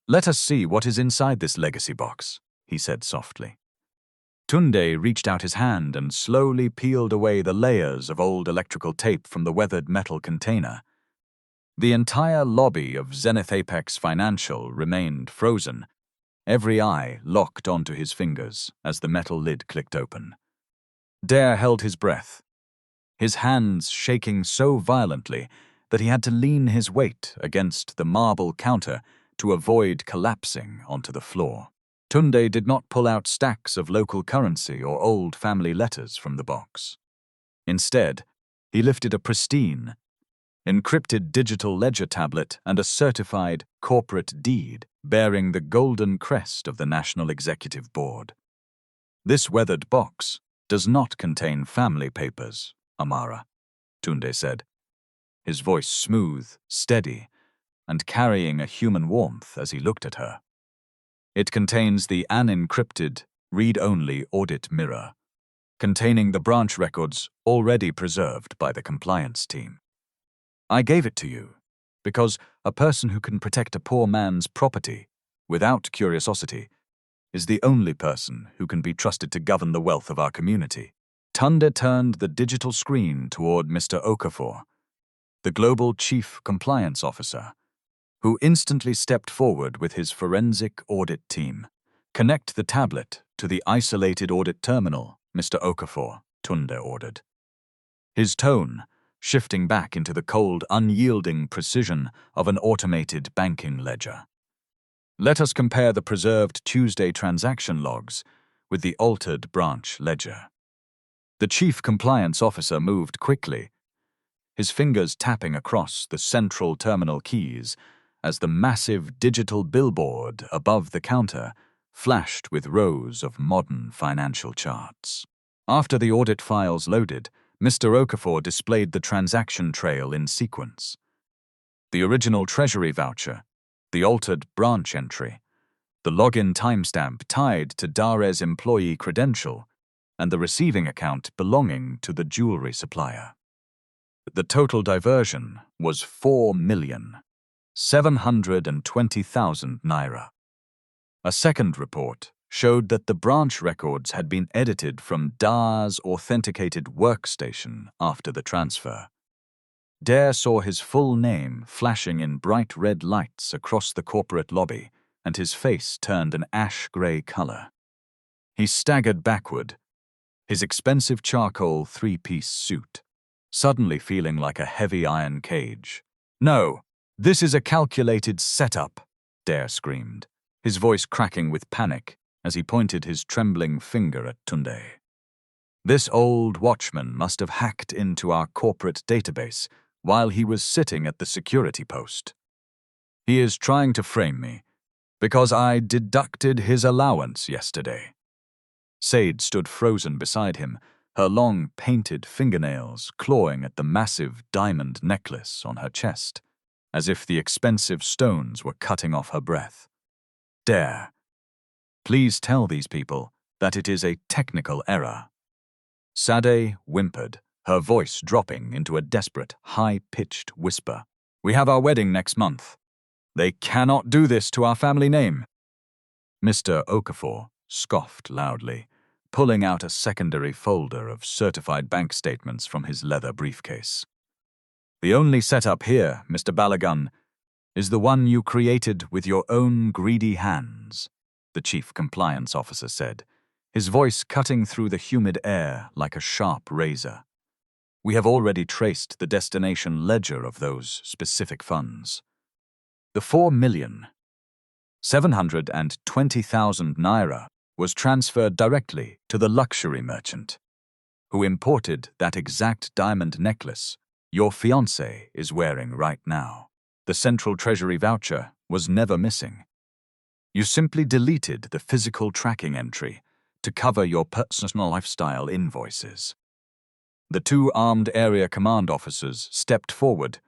"Let us see what is inside this legacy box," he said softly. Tunde reached out his hand and slowly peeled away the layers of old electrical tape from the weathered metal container. The entire lobby of Zenith Apex Financial remained frozen, every eye locked onto his fingers as the metal lid clicked open. Dare held his breath, his hands shaking so violently that he had to lean his weight against the marble counter to avoid collapsing onto the floor. Tunde did not pull out stacks of local currency or old family letters from the box. Instead, he lifted a pristine, encrypted digital ledger tablet and a certified corporate deed bearing the golden crest of the National Executive Board. "This weathered box does not contain family papers, Amara," Tunde said, his voice smooth, steady, and carrying a human warmth as he looked at her. "It contains the unencrypted, read-only audit mirror, containing the branch records already preserved by the compliance team. I gave it to you because a person who can protect a poor man's property without curiosity is the only person who can be trusted to govern the wealth of our community." Tunde turned the digital screen toward Mr. Okafor, the Global Chief Compliance Officer, who instantly stepped forward with his forensic audit team. "Connect the tablet to the isolated audit terminal, Mr. Okafor," Tunde ordered, his tone shifting back into the cold, unyielding precision of an automated banking ledger. "Let us compare the preserved Tuesday transaction logs with the altered branch ledger." The Chief Compliance Officer moved quickly, his fingers tapping across the central terminal keys as the massive digital billboard above the counter flashed with rows of modern financial charts. After the audit files loaded, Mr. Okafor displayed the transaction trail in sequence. The original treasury voucher, the altered branch entry, the login timestamp tied to Dare's employee credential, and the receiving account belonging to the jewelry supplier. The total diversion was 4,720,000 naira. A second report showed that the branch records had been edited from Dare's authenticated workstation after the transfer. Dare saw his full name flashing in bright red lights across the corporate lobby, and his face turned an ash-gray color. He staggered backward, his expensive charcoal three-piece suit suddenly feeling like a heavy iron cage. "No, this is a calculated setup," Dare screamed, his voice cracking with panic as he pointed his trembling finger at Tunde. This old watchman must have hacked into our corporate database while he was sitting at the security post. He is trying to frame me because I deducted his allowance yesterday. Sade stood frozen beside him, her long painted fingernails clawing at the massive diamond necklace on her chest, as if the expensive stones were cutting off her breath. Dare. Please tell these people that it is a technical error. Sade whimpered, her voice dropping into a desperate, high-pitched whisper. We have our wedding next month. They cannot do this to our family name. Mr. Okafor scoffed loudly, pulling out a secondary folder of certified bank statements from his leather briefcase. The only setup here, Mr. Balagun, is the one you created with your own greedy hands, the chief compliance officer said, his voice cutting through the humid air like a sharp razor. We have already traced the destination ledger of those specific funds. The 4,720,000 naira was transferred directly to the luxury merchant, who imported that exact diamond necklace your fiancé is wearing right now. The Central Treasury voucher was never missing. You simply deleted the physical tracking entry to cover your personal lifestyle invoices. The two armed area command officers stepped forward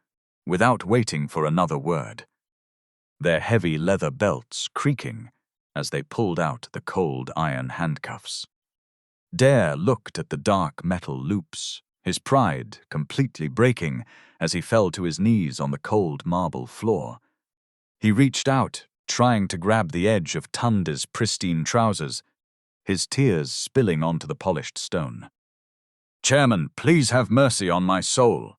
without waiting for another word, their heavy leather belts creaking as they pulled out the cold iron handcuffs. Dare looked at the dark metal loops, his pride completely breaking as he fell to his knees on the cold marble floor. He reached out, trying to grab the edge of Tunde's pristine trousers, his tears spilling onto the polished stone. Chairman, please have mercy on my soul.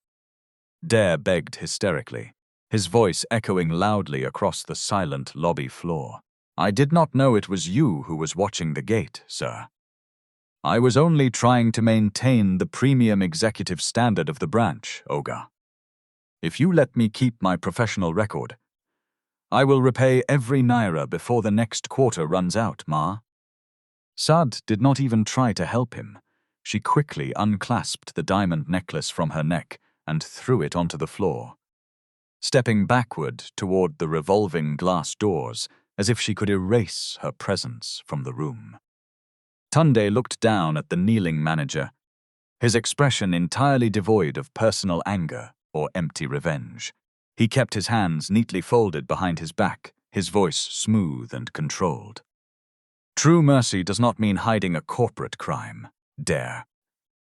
Dare begged hysterically, his voice echoing loudly across the silent lobby floor. I did not know it was you who was watching the gate, sir. I was only trying to maintain the premium executive standard of the branch, Oga. If you let me keep my professional record, I will repay every naira before the next quarter runs out, Ma. Sad did not even try to help him. She quickly unclasped the diamond necklace from her neck and threw it onto the floor, stepping backward toward the revolving glass doors as if she could erase her presence from the room. Tunde looked down at the kneeling manager, his expression entirely devoid of personal anger or empty revenge. He kept his hands neatly folded behind his back, his voice smooth and controlled. True mercy does not mean hiding a corporate crime, Dare.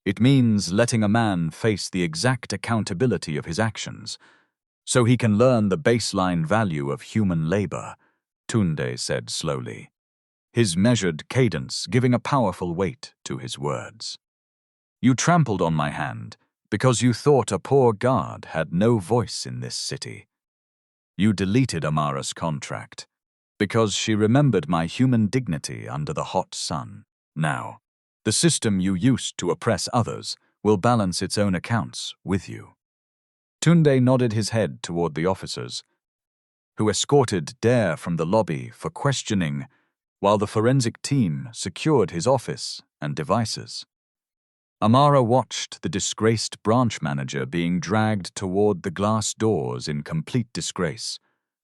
It means letting a man face the exact accountability of his actions, so he can learn the baseline value of human labor, Tunde said slowly, his measured cadence giving a powerful weight to his words. You trampled on my hand because you thought a poor guard had no voice in this city. You deleted Amara's contract because she remembered my human dignity under the hot sun. Now, the system you used to oppress others will balance its own accounts with you. Tunde nodded his head toward the officers, who escorted Dare from the lobby for questioning while the forensic team secured his office and devices. Amara watched the disgraced branch manager being dragged toward the glass doors in complete disgrace,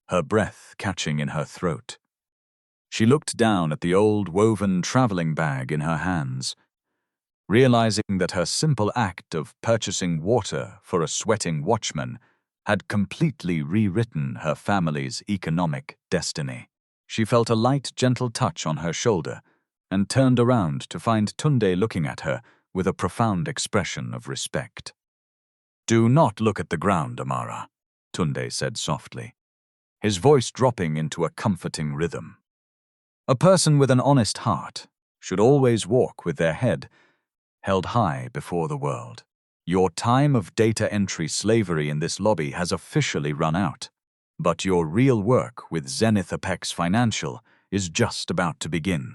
her breath catching in her throat. She looked down at the old woven traveling bag in her hands, realizing that her simple act of purchasing water for a sweating watchman had completely rewritten her family's economic destiny. She felt a light, gentle touch on her shoulder and turned around to find Tunde looking at her with a profound expression of respect. Do not look at the ground, Amara, Tunde said softly, his voice dropping into a comforting rhythm. A person with an honest heart should always walk with their head held high before the world. Your time of data entry slavery in this lobby has officially run out, but your real work with Zenith Apex Financial is just about to begin.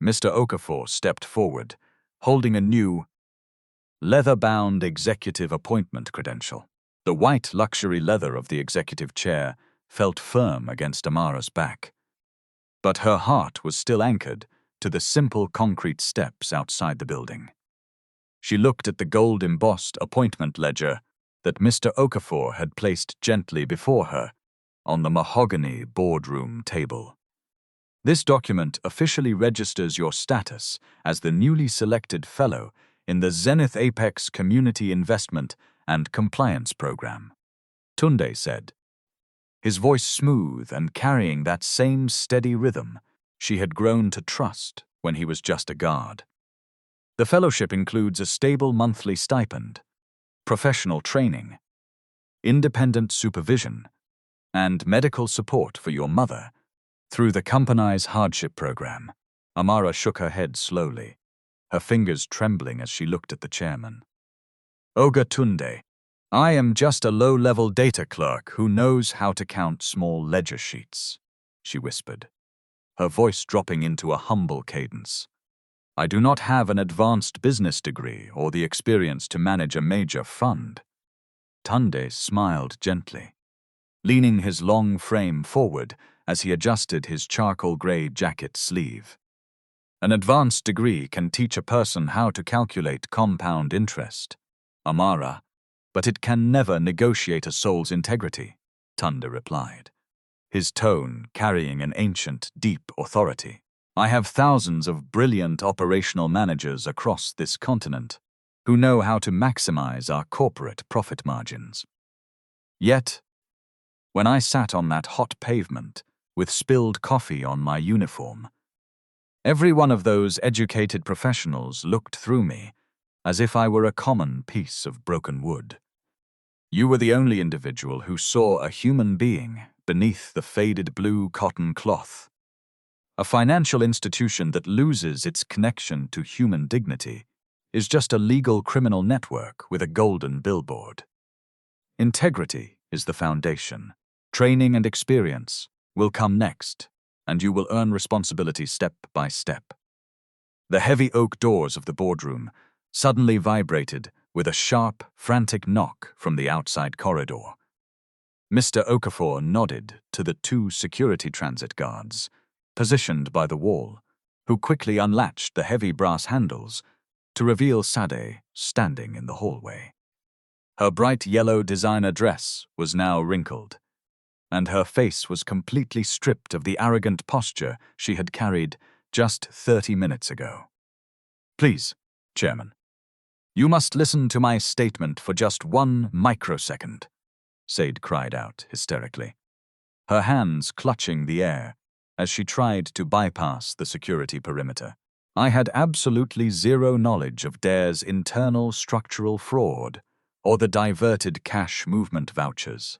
Mr. Okafor stepped forward, holding a new, leather-bound executive appointment credential. The white luxury leather of the executive chair felt firm against Amara's back. but her heart was still anchored to the simple concrete steps outside the building. She looked at the gold-embossed appointment ledger that Mr. Okafor had placed gently before her on the mahogany boardroom table. This document officially registers your status as the newly selected fellow in the Zenith Apex Community Investment and Compliance Program, Tunde said, his voice smooth and carrying that same steady rhythm she had grown to trust when he was just a guard. The fellowship includes a stable monthly stipend, professional training, independent supervision, and medical support for your mother through the company's hardship program. Amara shook her head slowly, her fingers trembling as she looked at the chairman. Oga Tunde, I am just a low-level data clerk who knows how to count small ledger sheets, she whispered, her voice dropping into a humble cadence. I do not have an advanced business degree or the experience to manage a major fund. Tunde smiled gently, leaning his long frame forward as he adjusted his charcoal-gray jacket sleeve. An advanced degree can teach a person how to calculate compound interest, Amara, but it can never negotiate a soul's integrity, Tunde replied, his tone carrying an ancient, deep authority. I have thousands of brilliant operational managers across this continent who know how to maximize our corporate profit margins. Yet, when I sat on that hot pavement with spilled coffee on my uniform, every one of those educated professionals looked through me as if I were a common piece of broken wood. You were the only individual who saw a human being beneath the faded blue cotton cloth. A financial institution that loses its connection to human dignity is just a legal criminal network with a golden billboard. Integrity is the foundation. Training and experience will come next, and you will earn responsibility step by step. The heavy oak doors of the boardroom suddenly vibrated with a sharp, frantic knock from the outside corridor. Mr. Okafor nodded to the two security transit guards, positioned by the wall, who quickly unlatched the heavy brass handles to reveal Sade standing in the hallway. Her bright yellow designer dress was now wrinkled, and her face was completely stripped of the arrogant posture she had carried just 30 minutes ago. Please, Chairman, you must listen to my statement for just 1 microsecond, Sade cried out hysterically, her hands clutching the air as she tried to bypass the security perimeter. I had absolutely zero knowledge of Dare's internal structural fraud or the diverted cash movement vouchers.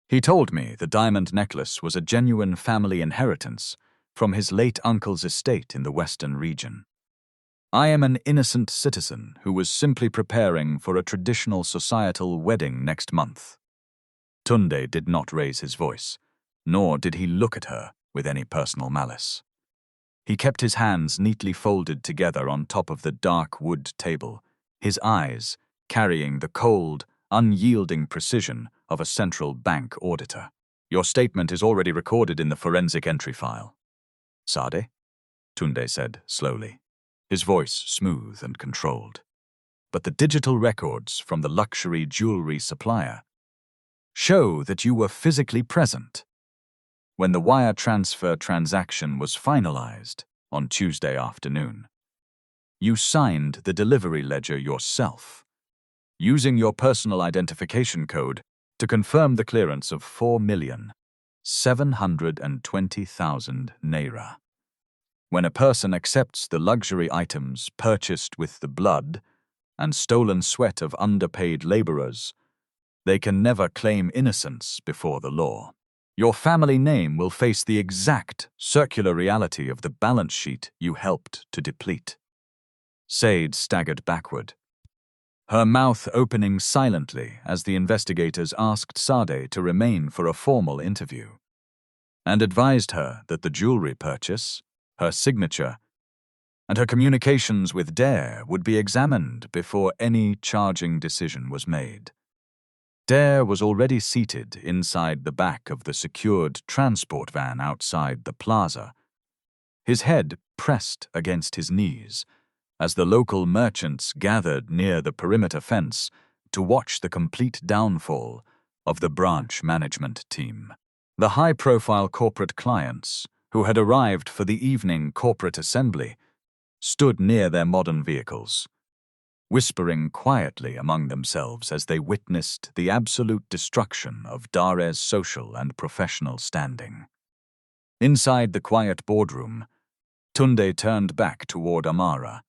He told me the diamond necklace was a genuine family inheritance from his late uncle's estate in the western region. I am an innocent citizen who was simply preparing for a traditional societal wedding next month. Tunde did not raise his voice, nor did he look at her with any personal malice. He kept his hands neatly folded together on top of the dark wood table, his eyes carrying the cold, unyielding precision of a central bank auditor. Your statement is already recorded in the forensic entry file. Sade? Tunde said slowly, his voice smooth and controlled. But the digital records from the luxury jewelry supplier show that you were physically present when the wire transfer transaction was finalized on Tuesday afternoon. You signed the delivery ledger yourself, using your personal identification code to confirm the clearance of 4,720,000 naira. When a person accepts the luxury items purchased with the blood and stolen sweat of underpaid laborers, they can never claim innocence before the law. Your family name will face the exact circular reality of the balance sheet you helped to deplete. Sade staggered backward, her mouth opening silently as the investigators asked Sade to remain for a formal interview, and advised her that the jewelry purchase, her signature, and her communications with Dare would be examined before any charging decision was made. Dare was already seated inside the back of the secured transport van outside the plaza, his head pressed against his knees as the local merchants gathered near the perimeter fence to watch the complete downfall of the branch management team. The high-profile corporate clients, who had arrived for the evening corporate assembly, stood near their modern vehicles, whispering quietly among themselves as they witnessed the absolute destruction of Dare's social and professional standing. Inside the quiet boardroom, Tunde turned back toward Amara,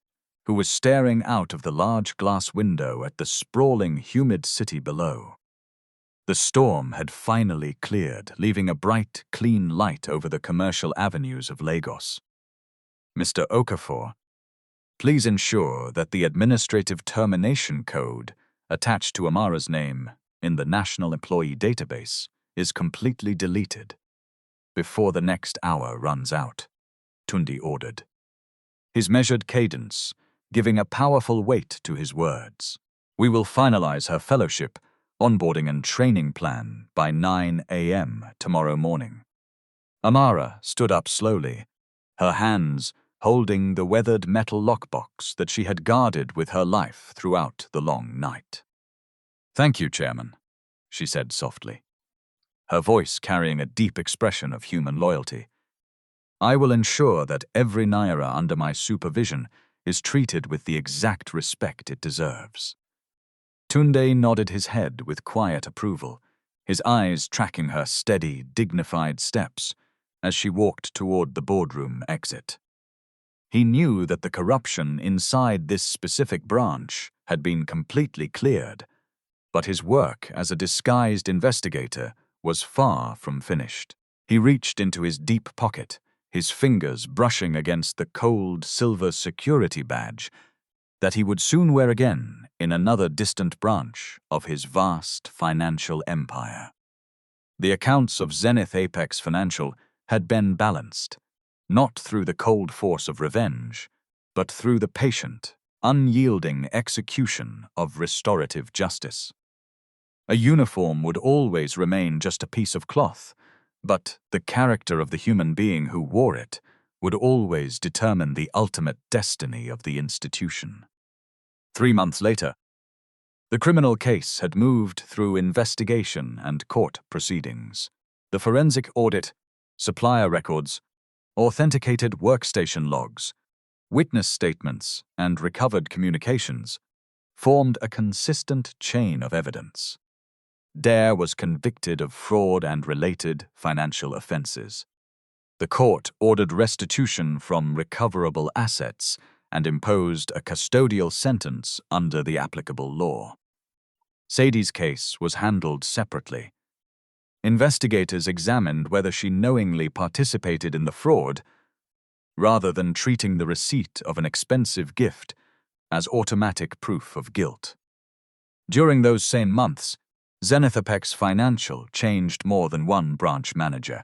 who was staring out of the large glass window at the sprawling, humid city below. The storm had finally cleared, leaving a bright, clean light over the commercial avenues of Lagos. Mr. Okafor, please ensure that the administrative termination code attached to Amara's name in the National Employee Database is completely deleted before the next hour runs out, Tunde ordered, his measured cadence giving a powerful weight to his words. We will finalize her fellowship, onboarding and training plan by 9 a.m. tomorrow morning. Amara stood up slowly, her hands holding the weathered metal lockbox that she had guarded with her life throughout the long night. Thank you, Chairman, she said softly, her voice carrying a deep expression of human loyalty. I will ensure that every Naira under my supervision is treated with the exact respect it deserves. Tunde nodded his head with quiet approval, his eyes tracking her steady, dignified steps as she walked toward the boardroom exit. He knew that the corruption inside this specific branch had been completely cleared, but his work as a disguised investigator was far from finished. He reached into his deep pocket, his fingers brushing against the cold silver security badge that he would soon wear again in another distant branch of his vast financial empire. The accounts of Zenith Apex Financial had been balanced, not through the cold force of revenge, but through the patient, unyielding execution of restorative justice. A uniform would always remain just a piece of cloth, but the character of the human being who wore it would always determine the ultimate destiny of the institution. 3 months later, the criminal case had moved through investigation and court proceedings. The forensic audit, supplier records, authenticated workstation logs, witness statements, and recovered communications formed a consistent chain of evidence. Dare was convicted of fraud and related financial offenses. The court ordered restitution from recoverable assets and imposed a custodial sentence under the applicable law. Sadie's case was handled separately. Investigators examined whether she knowingly participated in the fraud, rather than treating the receipt of an expensive gift as automatic proof of guilt. During those same months, Zenith Apex Financial changed more than one branch manager.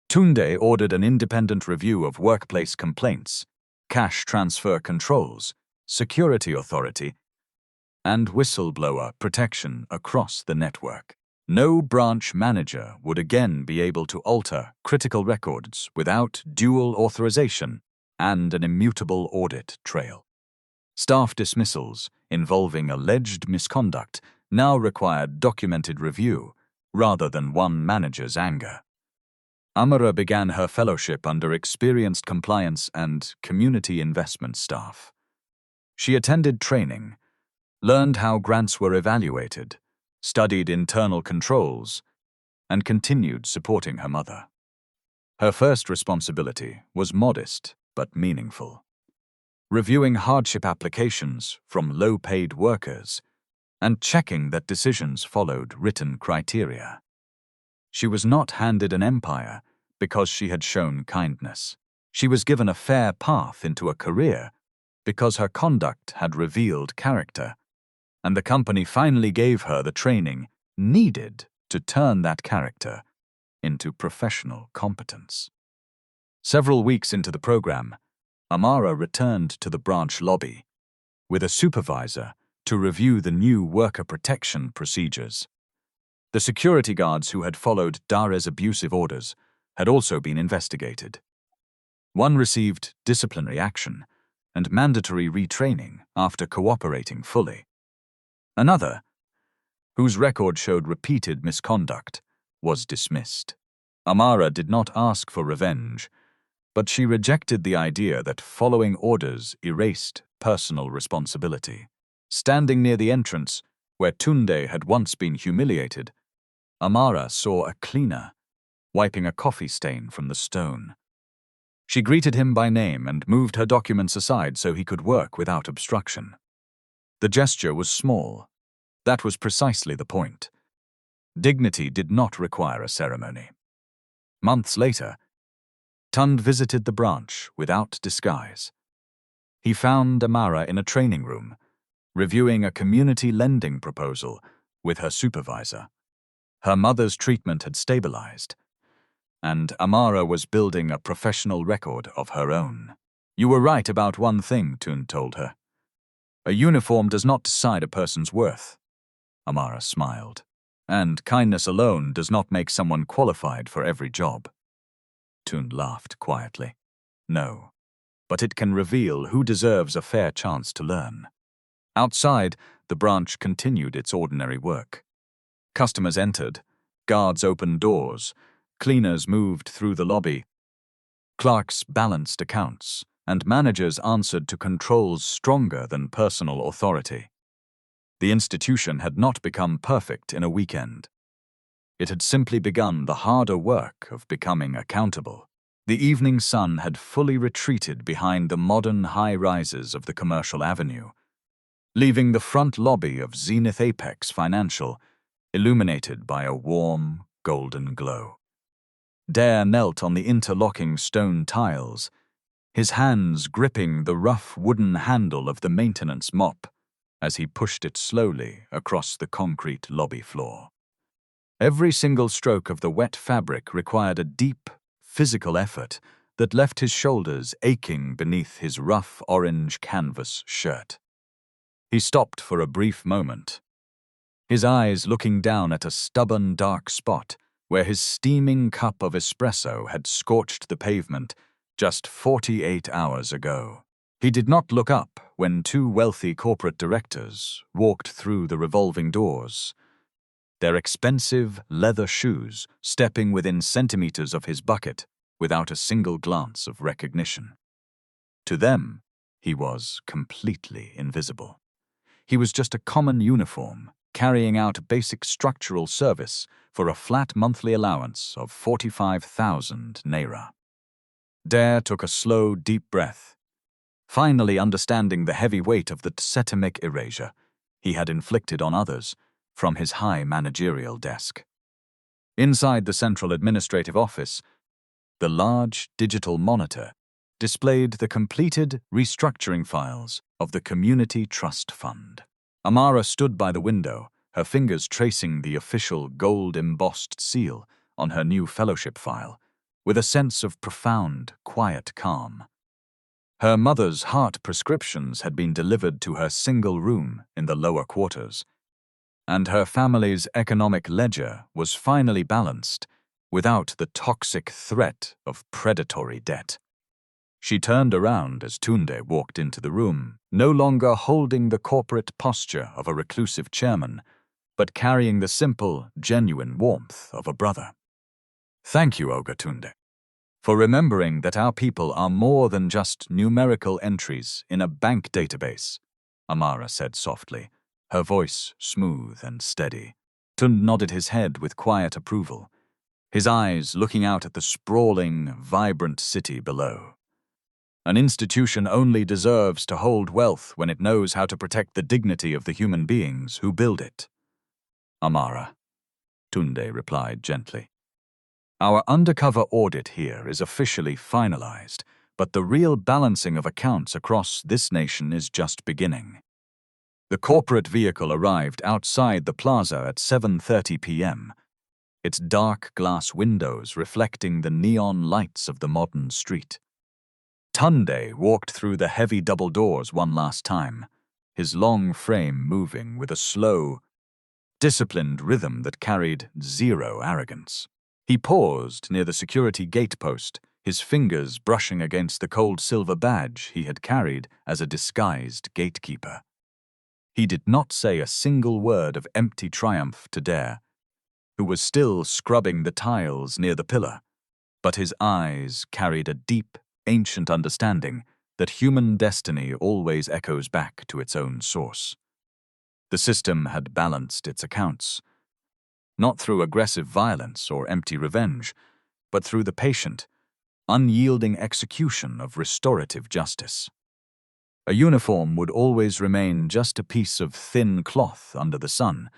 Tunde ordered an independent review of workplace complaints, cash transfer controls, security authority, and whistleblower protection across the network. No branch manager would again be able to alter critical records without dual authorization and an immutable audit trail. Staff dismissals involving alleged misconduct now required documented review rather than one manager's anger. Amara began her fellowship under experienced compliance and community investment staff. She attended training, learned how grants were evaluated, studied internal controls, and continued supporting her mother. Her first responsibility was modest but meaningful, reviewing hardship applications from low-paid workers and checking that decisions followed written criteria. She was not handed an empire because she had shown kindness. She was given a fair path into a career because her conduct had revealed character, and the company finally gave her the training needed to turn that character into professional competence. Several weeks into the program, Amara returned to the branch lobby with a supervisor to review the new worker protection procedures. The security guards who had followed Dare's abusive orders had also been investigated. One received disciplinary action and mandatory retraining after cooperating fully. Another, whose record showed repeated misconduct, was dismissed. Amara did not ask for revenge, but she rejected the idea that following orders erased personal responsibility. Standing near the entrance, where Tunde had once been humiliated, Amara saw a cleaner wiping a coffee stain from the stone. She greeted him by name and moved her documents aside so he could work without obstruction. The gesture was small. That was precisely the point. Dignity did not require a ceremony. Months later, Tund visited the branch without disguise. He found Amara in a training room, reviewing a community lending proposal with her supervisor. Her mother's treatment had stabilized, and Amara was building a professional record of her own. "You were right about one thing," Tund told her. "A uniform does not decide a person's worth." Amara smiled. "And kindness alone does not make someone qualified for every job." Tund laughed quietly. "No, but it can reveal who deserves a fair chance to learn." Outside, the branch continued its ordinary work. Customers entered, guards opened doors, cleaners moved through the lobby, clerks balanced accounts, and managers answered to controls stronger than personal authority. The institution had not become perfect in a weekend. It had simply begun the harder work of becoming accountable. The evening sun had fully retreated behind the modern high-rises of the commercial avenue, leaving the front lobby of Zenith Apex Financial illuminated by a warm, golden glow. Dare knelt on the interlocking stone tiles, his hands gripping the rough wooden handle of the maintenance mop as he pushed it slowly across the concrete lobby floor. Every single stroke of the wet fabric required a deep, physical effort that left his shoulders aching beneath his rough orange canvas shirt. He stopped for a brief moment, his eyes looking down at a stubborn dark spot where his steaming cup of espresso had scorched the pavement just 48 hours ago. He did not look up when two wealthy corporate directors walked through the revolving doors, their expensive leather shoes stepping within centimeters of his bucket without a single glance of recognition. To them, he was completely invisible. He was just a common uniform, carrying out basic structural service for a flat monthly allowance of 45,000 naira. Dare took a slow, deep breath, finally understanding the heavy weight of the tsetemic erasure he had inflicted on others from his high managerial desk. Inside the central administrative office, the large digital monitor displayed the completed restructuring files of the Community Trust Fund. Amara stood by the window, her fingers tracing the official gold-embossed seal on her new fellowship file, with a sense of profound, quiet calm. Her mother's heart prescriptions had been delivered to her single room in the lower quarters, and her family's economic ledger was finally balanced without the toxic threat of predatory debt. She turned around as Tunde walked into the room, no longer holding the corporate posture of a reclusive chairman, but carrying the simple, genuine warmth of a brother. "Thank you, Oga Tunde, for remembering that our people are more than just numerical entries in a bank database," Amara said softly, her voice smooth and steady. Tund nodded his head with quiet approval, his eyes looking out at the sprawling, vibrant city below. "An institution only deserves to hold wealth when it knows how to protect the dignity of the human beings who build it." "Amara," Tunde replied gently, "our undercover audit here is officially finalized, but the real balancing of accounts across this nation is just beginning." The corporate vehicle arrived outside the plaza at 7:30 p.m., its dark glass windows reflecting the neon lights of the modern street. Tunde walked through the heavy double doors one last time, his long frame moving with a slow, disciplined rhythm that carried zero arrogance. He paused near the security gate post, his fingers brushing against the cold silver badge he had carried as a disguised gatekeeper. He did not say a single word of empty triumph to Dare, who was still scrubbing the tiles near the pillar, but his eyes carried a deep, ancient understanding that human destiny always echoes back to its own source. The system had balanced its accounts, not through aggressive violence or empty revenge, but through the patient, unyielding execution of restorative justice. A uniform would always remain just a piece of thin cloth under the sun,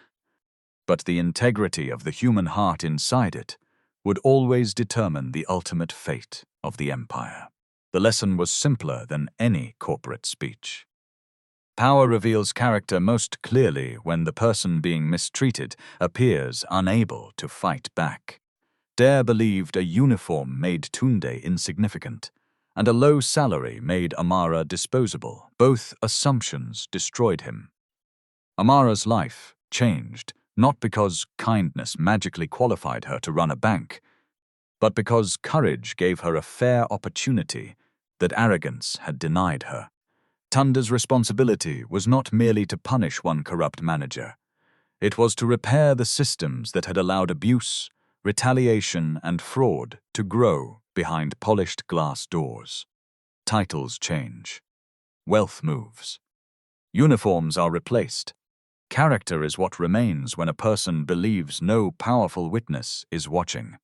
but the integrity of the human heart inside it would always determine the ultimate fate of the empire. The lesson was simpler than any corporate speech. Power reveals character most clearly when the person being mistreated appears unable to fight back. Dare believed a uniform made Tunde insignificant, and a low salary made Amara disposable. Both assumptions destroyed him. Amara's life changed, not because kindness magically qualified her to run a bank, but because courage gave her a fair opportunity that arrogance had denied her. Tunde's responsibility was not merely to punish one corrupt manager. It was to repair the systems that had allowed abuse, retaliation, and fraud to grow behind polished glass doors. Titles change. Wealth moves. Uniforms are replaced. Character is what remains when a person believes no powerful witness is watching.